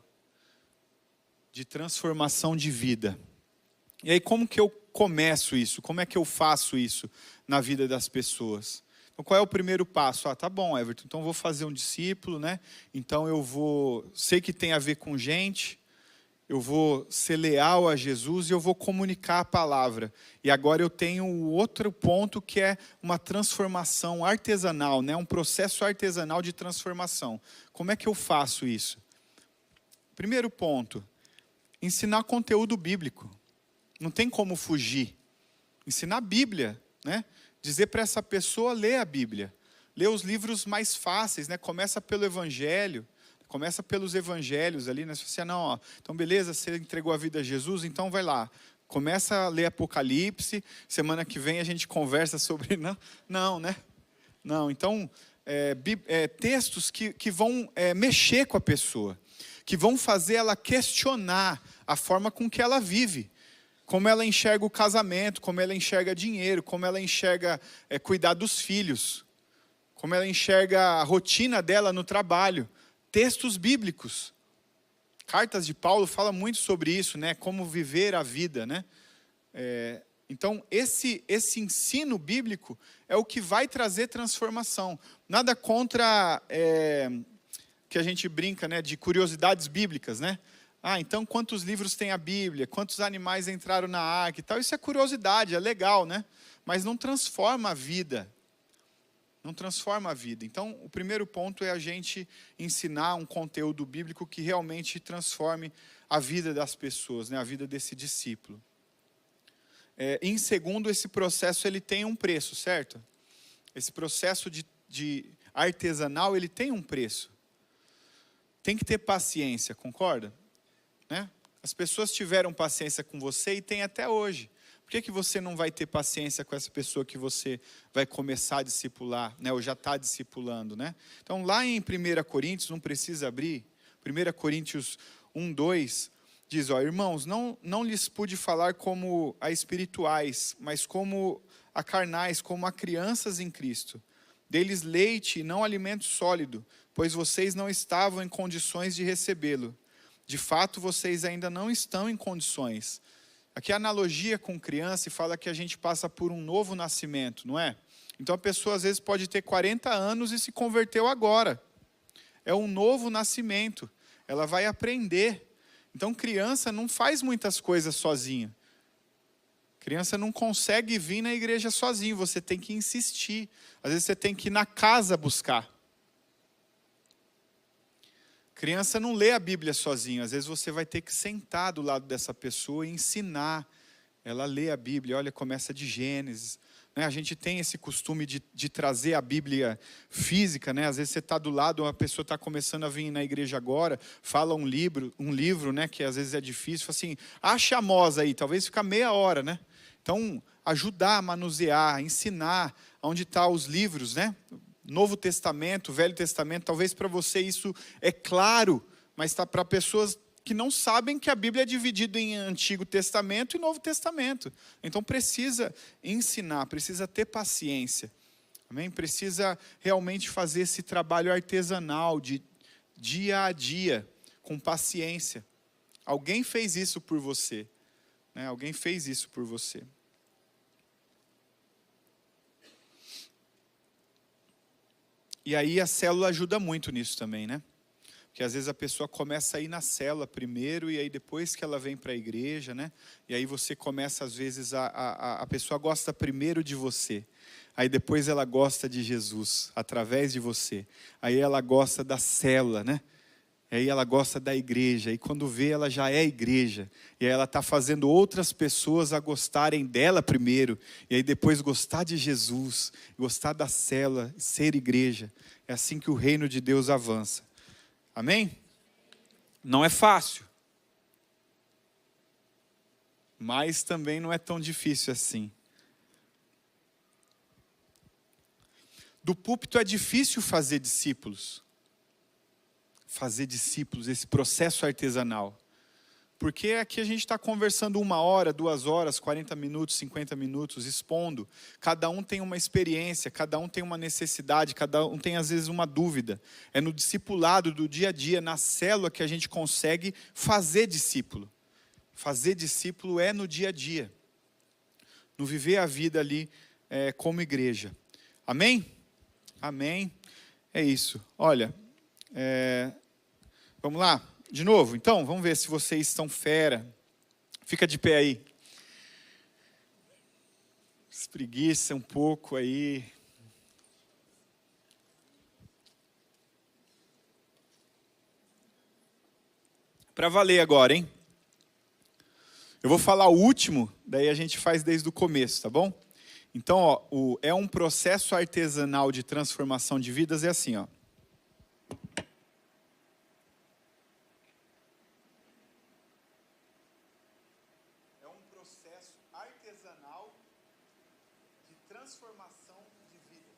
de transformação de vida. E aí como que eu começo isso? Como é que eu faço isso na vida das pessoas? Então qual é o primeiro passo? Ah, tá bom, Everton, então eu vou fazer um discípulo, né? Então sei que tem a ver com gente, eu vou ser leal a Jesus e eu vou comunicar a palavra. E agora eu tenho outro ponto que é uma transformação artesanal, né? Um processo artesanal de transformação. Como é que eu faço isso? Primeiro ponto, ensinar conteúdo bíblico. Não tem como fugir. Ensinar a Bíblia, né? Dizer para essa pessoa ler a Bíblia. Ler os livros mais fáceis, né? Começa pelo Evangelho. Começa pelos evangelhos ali, né? Se você, não, ó, então beleza, você entregou a vida a Jesus, então vai lá. Começa a ler Apocalipse, semana que vem a gente conversa sobre... Não, né? Não, então, textos que vão mexer com a pessoa, que vão fazer ela questionar a forma com que ela vive, como ela enxerga o casamento, como ela enxerga dinheiro, como ela enxerga cuidar dos filhos, como ela enxerga a rotina dela no trabalho. Textos bíblicos. Cartas de Paulo fala muito sobre isso, né? Como viver a vida, né? Então, esse ensino bíblico é o que vai trazer transformação. Nada contra que a gente brinca, né? De curiosidades bíblicas, né? Ah, então quantos livros tem a Bíblia? Quantos animais entraram na arca e tal? Isso é curiosidade, é legal, né? Mas não transforma a vida. Não transforma a vida. Então, o primeiro ponto é a gente ensinar um conteúdo bíblico que realmente transforme a vida das pessoas, né? A vida desse discípulo. Em segundo, esse processo ele tem um preço, certo? Esse processo de artesanal, ele tem um preço. Tem que ter paciência, concorda? Né? As pessoas tiveram paciência com você e tem até hoje. Por que você não vai ter paciência com essa pessoa que você vai começar a discipular, né? Ou já está discipulando, né? Então, lá em 1 Coríntios, não precisa abrir, 1 Coríntios 1, 2, diz, ó, irmãos, não lhes pude falar como a espirituais, mas como a carnais, como a crianças em Cristo. Dei-lhes leite e não alimento sólido, pois vocês não estavam em condições de recebê-lo. De fato, vocês ainda não estão em condições. Aqui a analogia com criança e fala que a gente passa por um novo nascimento, não é? Então a pessoa às vezes pode ter 40 anos e se converteu agora. É um novo nascimento. Ela vai aprender. Então criança não faz muitas coisas sozinha. Criança não consegue vir na igreja sozinho. Você tem que insistir. Às vezes você tem que ir na casa buscar. Criança não lê a Bíblia sozinho. Às vezes você vai ter que sentar do lado dessa pessoa e ensinar ela a ler a Bíblia. Olha, começa de Gênesis, A gente tem esse costume de trazer a Bíblia física, né? Às vezes você está do lado, uma pessoa está começando a vir na igreja agora, fala um livro, né? Que às vezes é difícil, fala assim, acha a Amós aí, talvez fica meia hora, né? Então, ajudar a manusear, ensinar onde estão os livros, né? Novo Testamento, Velho Testamento, talvez para você isso é claro, mas está para pessoas que não sabem que a Bíblia é dividida em Antigo Testamento e Novo Testamento. Então precisa ensinar, precisa ter paciência. Amém? Precisa realmente fazer esse trabalho artesanal de dia a dia, com paciência. Alguém fez isso por você. Né? Alguém fez isso por você. E aí a célula ajuda muito nisso também, né? Porque às vezes a pessoa começa a ir na célula primeiro, e aí depois que ela vem para a igreja, né? E aí você começa, às vezes, a pessoa gosta primeiro de você. Aí depois ela gosta de Jesus, através de você. Aí ela gosta da célula, né? E aí ela gosta da igreja. E quando vê, ela já é igreja. E aí ela está fazendo outras pessoas a gostarem dela primeiro. E aí depois gostar de Jesus, gostar da célula, ser igreja. É assim que o reino de Deus avança. Amém? Não é fácil. Mas também não é tão difícil assim. Do púlpito é difícil fazer discípulos. Fazer discípulos, esse processo artesanal. Porque aqui a gente está conversando 1 hora, 2 horas, 40 minutos, 50 minutos, expondo. Cada um tem uma experiência, cada um tem uma necessidade, cada um tem às vezes uma dúvida. É no discipulado do dia a dia, na célula, que a gente consegue fazer discípulo. Fazer discípulo é no dia a dia. No viver a vida ali como igreja. Amém? Amém. É isso. Olha, vamos lá? De novo, então, vamos ver se vocês estão fera. Fica de pé aí. Espreguiça um pouco aí. Para valer agora, hein? Eu vou falar o último, daí a gente faz desde o começo, tá bom? Então, ó, é um processo artesanal de transformação de vidas, é assim, ó. Transformação de vidas.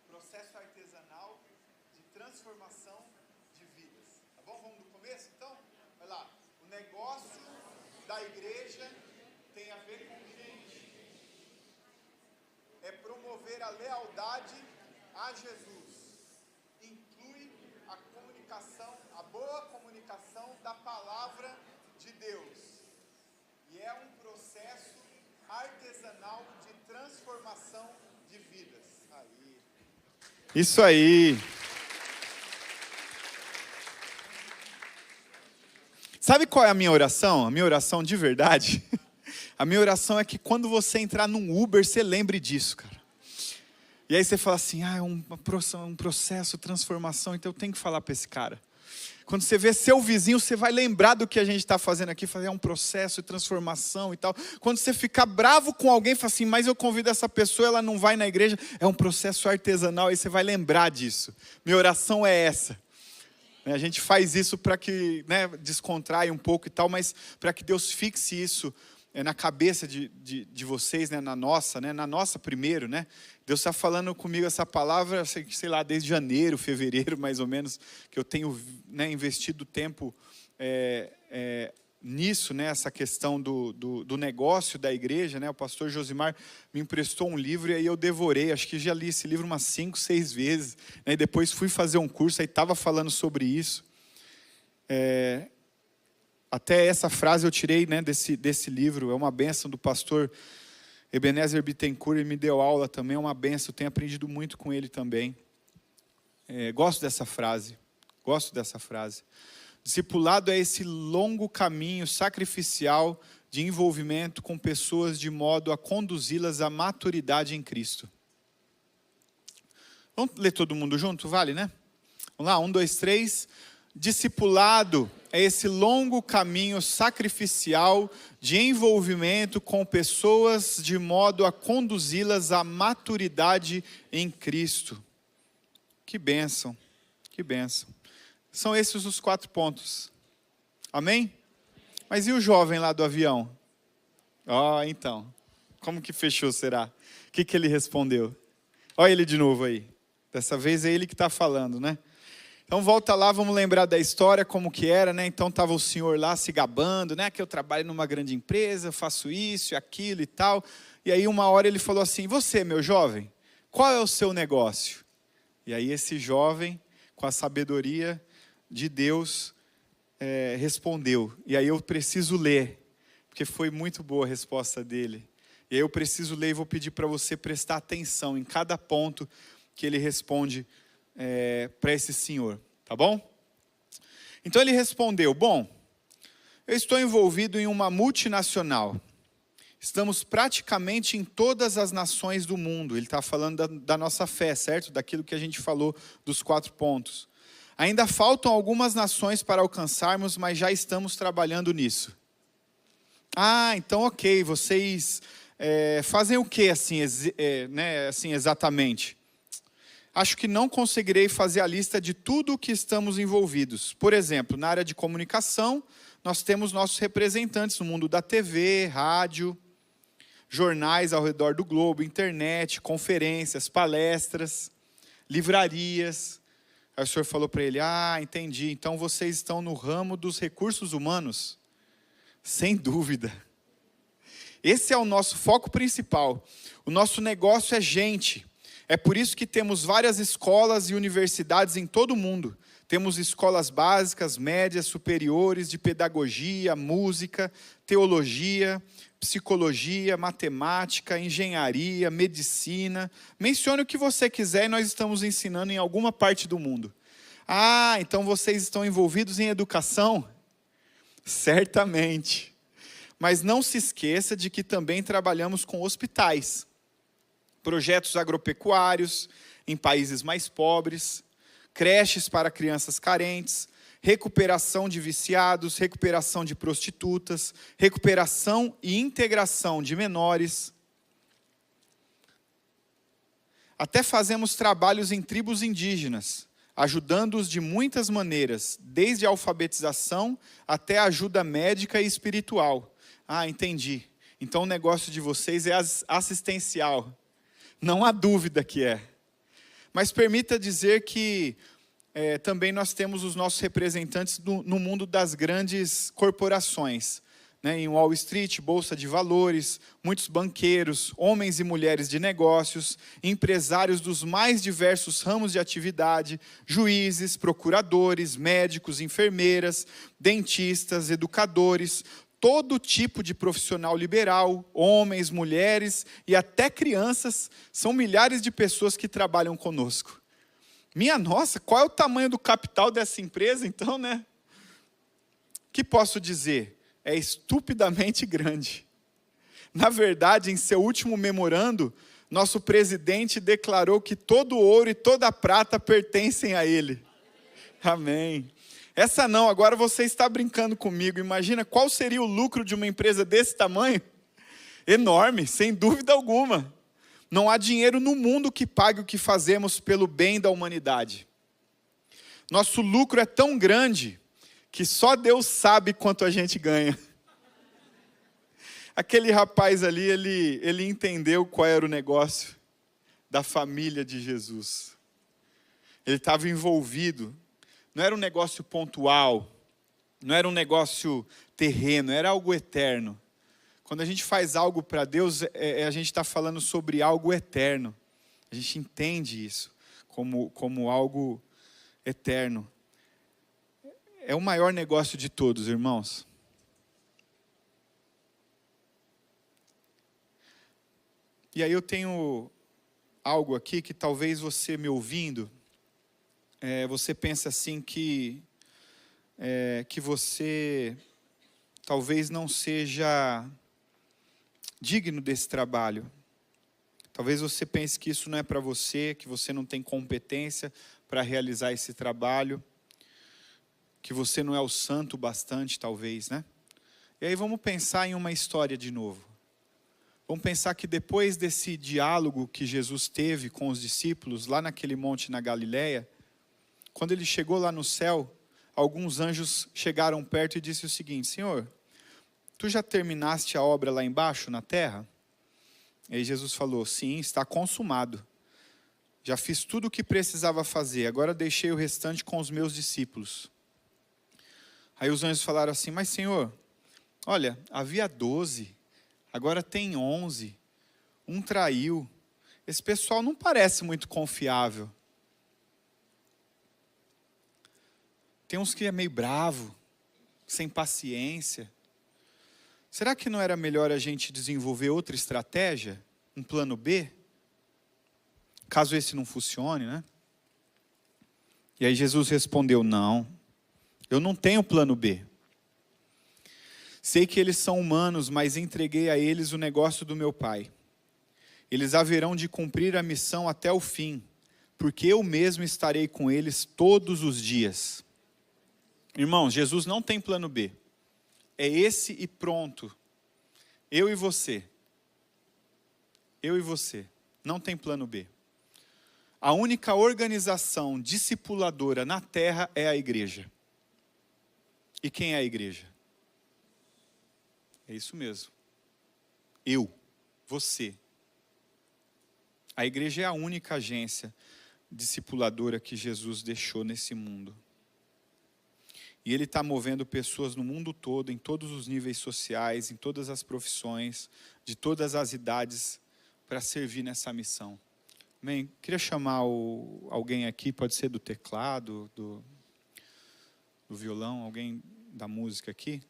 Processo artesanal de transformação de vidas. Tá bom? Vamos do começo, então? Vai lá. O negócio da igreja tem a ver com gente. É promover a lealdade a Jesus. Inclui a comunicação, a boa comunicação da palavra de Deus. E é um processo artesanal de transformação de vidas. Aí. Isso aí. Sabe qual é a minha oração? A minha oração de verdade? A minha oração é que quando você entrar num Uber, você lembre disso, cara. E aí você fala assim, é um processo, transformação, então eu tenho que falar para esse cara. Quando você vê seu vizinho, você vai lembrar do que a gente está fazendo aqui, fazer um processo de transformação e tal. Quando você ficar bravo com alguém, fala assim, mas eu convido essa pessoa, ela não vai na igreja, é um processo artesanal, aí você vai lembrar disso. Minha oração é essa. A gente faz isso para que, né, descontrai um pouco e tal, mas para que Deus fixe isso na cabeça de vocês, né, na nossa primeiro, né? Deus está falando comigo essa palavra, sei lá, desde janeiro, fevereiro, mais ou menos, que eu tenho, né, investido tempo nisso, né, essa questão do negócio da igreja, né? O pastor Josimar me emprestou um livro e aí eu devorei, acho que já li esse livro umas 5, 6 vezes, né? E depois fui fazer um curso, aí estava falando sobre isso. Até essa frase eu tirei, né, desse livro, é uma bênção do pastor Ebenezer Bittencourt, ele me deu aula também, é uma bênção, eu tenho aprendido muito com ele também. Gosto dessa frase. Discipulado é esse longo caminho sacrificial de envolvimento com pessoas de modo a conduzi-las à maturidade em Cristo. Vamos ler todo mundo junto? Vale, né? Vamos lá, 1, 2, 3. Discipulado é esse longo caminho sacrificial de envolvimento com pessoas de modo a conduzi-las à maturidade em Cristo. Que bênção, que bênção. São esses os 4 pontos. Amém? Mas e o jovem lá do avião? Então, como que fechou, será? O que ele respondeu? Olha ele de novo aí. Dessa vez é ele que está falando, né? Então volta lá, vamos lembrar da história, como que era, né? Então estava o senhor lá se gabando, né? Que eu trabalho numa grande empresa, faço isso e aquilo e tal. E aí uma hora ele falou assim, você, meu jovem, qual é o seu negócio? E aí esse jovem, com a sabedoria de Deus, respondeu. E aí eu preciso ler, porque foi muito boa a resposta dele. E aí eu preciso ler e vou pedir para você prestar atenção em cada ponto que ele responde para esse senhor, tá bom? Então ele respondeu, bom, eu estou envolvido em uma multinacional. Estamos praticamente em todas as nações do mundo. Ele está falando da nossa fé, certo? Daquilo que a gente falou dos 4 pontos. Ainda faltam algumas nações para alcançarmos, mas já estamos trabalhando nisso. Então ok, vocês fazem o que assim, assim exatamente? Acho que não conseguirei fazer a lista de tudo o que estamos envolvidos. Por exemplo, na área de comunicação, nós temos nossos representantes no mundo da TV, rádio, jornais ao redor do globo, internet, conferências, palestras, livrarias. Aí o senhor falou para ele, entendi, então vocês estão no ramo dos recursos humanos? Sem dúvida. Esse é o nosso foco principal. O nosso negócio é gente. É por isso que temos várias escolas e universidades em todo o mundo. Temos escolas básicas, médias, superiores, de pedagogia, música, teologia, psicologia, matemática, engenharia, medicina. Mencione o que você quiser e nós estamos ensinando em alguma parte do mundo. Então vocês estão envolvidos em educação? Certamente. Mas não se esqueça de que também trabalhamos com hospitais, projetos agropecuários em países mais pobres, creches para crianças carentes, recuperação de viciados, recuperação de prostitutas, recuperação e integração de menores. Até fazemos trabalhos em tribos indígenas, ajudando-os de muitas maneiras, desde a alfabetização até a ajuda médica e espiritual. Entendi. Então o negócio de vocês é assistencial. Não há dúvida que é. Mas permita dizer que também nós temos os nossos representantes no mundo das grandes corporações. Em Wall Street, Bolsa de Valores, muitos banqueiros, homens e mulheres de negócios, empresários dos mais diversos ramos de atividade, juízes, procuradores, médicos, enfermeiras, dentistas, educadores, todo tipo de profissional liberal, homens, mulheres e até crianças, são milhares de pessoas que trabalham conosco. Minha nossa, qual é o tamanho do capital dessa empresa então, né? O que posso dizer? É estupidamente grande. Na verdade, em seu último memorando, nosso presidente declarou que todo o ouro e toda a prata pertencem a ele. Amém. Essa não, agora você está brincando comigo. Imagina qual seria o lucro de uma empresa desse tamanho? Enorme, sem dúvida alguma. Não há dinheiro no mundo que pague o que fazemos pelo bem da humanidade. Nosso lucro é tão grande que só Deus sabe quanto a gente ganha. Aquele rapaz ali, ele entendeu qual era o negócio da família de Jesus. Ele estava envolvido. Não era um negócio pontual, não era um negócio terreno, era algo eterno. Quando a gente faz algo para Deus, a gente está falando sobre algo eterno. A gente entende isso como algo eterno. É o maior negócio de todos, irmãos. E aí eu tenho algo aqui que talvez você me ouvindo, você pensa assim que você talvez não seja digno desse trabalho. Talvez você pense que isso não é para você, que você não tem competência para realizar esse trabalho. que você não é o santo bastante, talvez, né? E aí vamos pensar em uma história de novo. Vamos pensar que depois desse diálogo que Jesus teve com os discípulos, lá naquele monte na Galileia, quando ele chegou lá no céu, alguns anjos chegaram perto e disse o seguinte: Senhor, tu já terminaste a obra lá embaixo, na terra? E aí Jesus falou: sim, está consumado. Já fiz tudo o que precisava fazer, agora deixei o restante com os meus discípulos. Aí os anjos falaram assim: mas Senhor, olha, havia 12, agora tem 11, um traiu. Esse pessoal não parece muito confiável. Tem uns que é meio bravo, sem paciência. Será que não era melhor a gente desenvolver outra estratégia? Um plano B? Caso esse não funcione, né? E aí Jesus respondeu: não, eu não tenho plano B. Sei que eles são humanos, mas entreguei a eles o negócio do meu Pai. Eles haverão de cumprir a missão até o fim, porque eu mesmo estarei com eles todos os dias. Irmãos, Jesus não tem plano B. É esse e pronto. Eu e você. Eu e você. Não tem plano B. A única organização discipuladora na terra é a igreja. E quem é a igreja? É isso mesmo. Eu, você. A igreja é a única agência discipuladora que Jesus deixou nesse mundo. E Ele está movendo pessoas no mundo todo, em todos os níveis sociais, em todas as profissões, de todas as idades, para servir nessa missão. Amém? Queria chamar alguém aqui, pode ser do teclado, do violão, alguém da música aqui.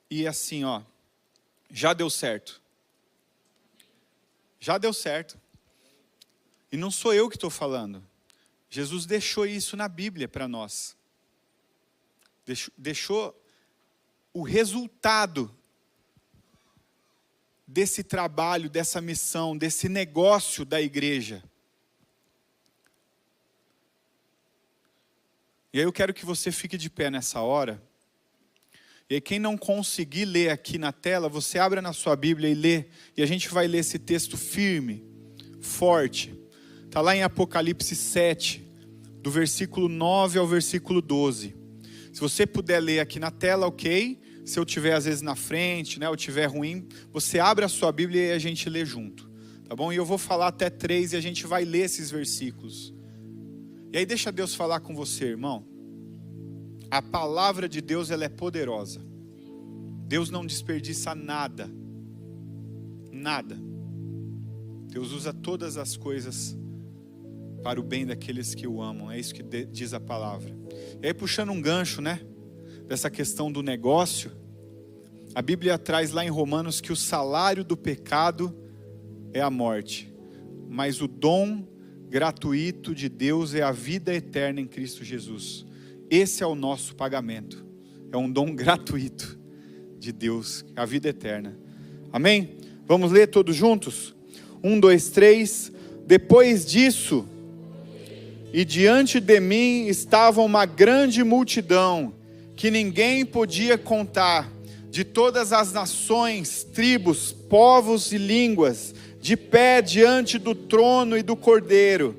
E assim, ó, já deu certo. Já deu certo. E não sou eu que estou falando. Jesus deixou isso na Bíblia para nós. Deixou o resultado desse trabalho, dessa missão, desse negócio da igreja. E aí eu quero que você fique de pé nessa hora. E aí quem não conseguir ler aqui na tela, você abra na sua Bíblia e lê. E a gente vai ler esse texto firme, forte. Está lá em Apocalipse 7, do versículo 9 ao versículo 12. Se você puder ler aqui na tela, ok. Se eu tiver às vezes na frente, né, ou tiver ruim, você abre a sua Bíblia e a gente lê junto. Tá bom? E eu vou falar até 3 e a gente vai ler esses versículos. E aí deixa Deus falar com você, irmão. A palavra de Deus, ela é poderosa. Deus não desperdiça nada. Nada. Deus usa todas as coisas para o bem daqueles que o amam. É isso que diz a palavra. E aí puxando um gancho, né? Dessa questão do negócio. A Bíblia traz lá em Romanos que o salário do pecado é a morte. Mas o dom gratuito de Deus é a vida eterna em Cristo Jesus. Esse é o nosso pagamento. É um dom gratuito de Deus, a vida eterna. Amém? Vamos ler todos juntos? 1, 2, 3. Depois disso, e diante de mim estava uma grande multidão, que ninguém podia contar, de todas as nações, tribos, povos e línguas, de pé diante do trono e do Cordeiro.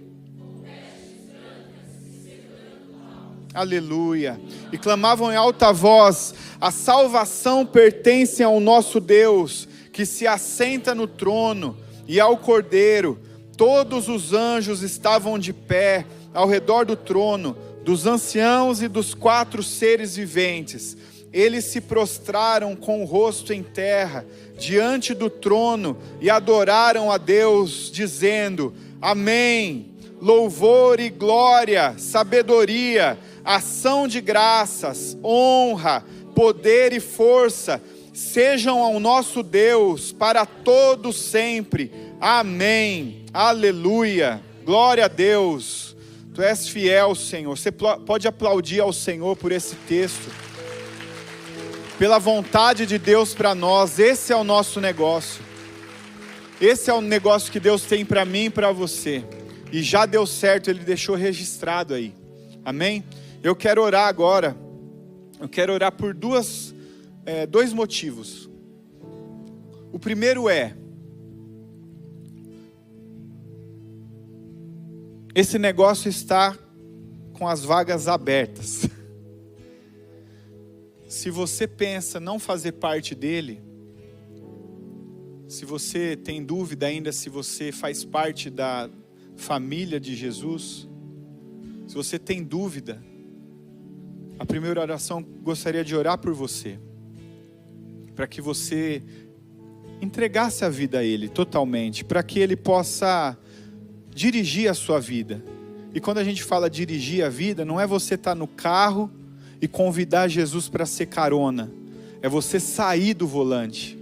Aleluia. E clamavam em alta voz: a salvação pertence ao nosso Deus, que se assenta no trono, e ao Cordeiro. Todos os anjos estavam de pé ao redor do trono, dos anciãos e dos 4 seres viventes. Eles se prostraram com o rosto em terra, diante do trono, e adoraram a Deus, dizendo: Amém. Louvor e glória, sabedoria, ação de graças, honra, poder e força, sejam ao nosso Deus, para todos sempre. Amém. Aleluia. Glória a Deus. Tu és fiel, Senhor. Você pode aplaudir ao Senhor por esse texto. Pela vontade de Deus para nós. Esse é o nosso negócio. Esse é o negócio que Deus tem para mim e para você. E já deu certo, Ele deixou registrado aí. Amém? Eu quero orar agora. Eu quero orar por dois motivos. O primeiro é: esse negócio está com as vagas abertas. Se você pensa não fazer parte dele, se você tem dúvida ainda se você faz parte da família de Jesus, se você tem dúvida, a primeira oração gostaria de orar por você, para que você entregasse a vida a Ele totalmente, para que Ele possa dirigir a sua vida. E quando a gente fala dirigir a vida, não é você estar no carro e convidar Jesus para ser carona, é você sair do volante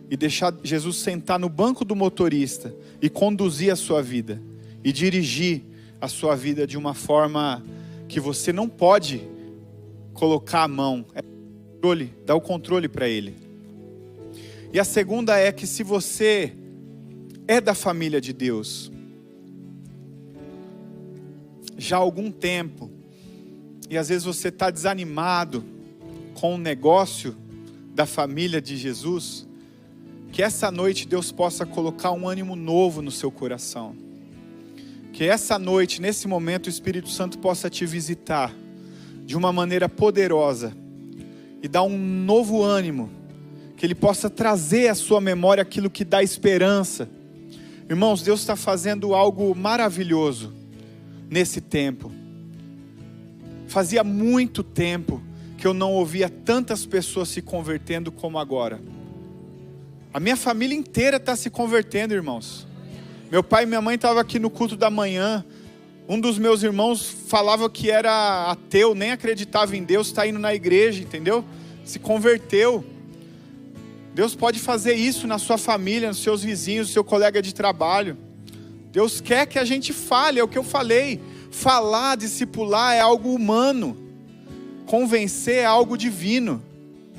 e deixar Jesus sentar no banco do motorista e conduzir a sua vida e dirigir a sua vida de uma forma que você não pode colocar a mão, dá o controle para Ele. E a segunda é que se você é da família de Deus já há algum tempo, e às vezes você está desanimado com o negócio da família de Jesus, que essa noite Deus possa colocar um ânimo novo no seu coração. Que essa noite, nesse momento, o Espírito Santo possa te visitar de uma maneira poderosa e dar um novo ânimo, que Ele possa trazer à sua memória aquilo que dá esperança. Irmãos, Deus está fazendo algo maravilhoso nesse tempo. Fazia muito tempo que eu não ouvia tantas pessoas se convertendo como agora. A minha família inteira está se convertendo, irmãos. Meu pai e minha mãe estavam aqui no culto da manhã. Um dos meus irmãos falava que era ateu, nem acreditava em Deus, está indo na igreja, entendeu? Se converteu. Deus pode fazer isso na sua família, nos seus vizinhos, no seu colega de trabalho. Deus quer que a gente fale, é o que eu falei. Falar, discipular é algo humano. Convencer é algo divino.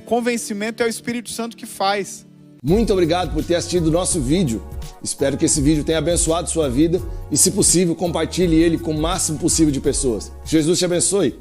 Convencimento é o Espírito Santo que faz. Muito obrigado por ter assistido o nosso vídeo. Espero que esse vídeo tenha abençoado sua vida e, se possível, compartilhe ele com o máximo possível de pessoas. Jesus te abençoe.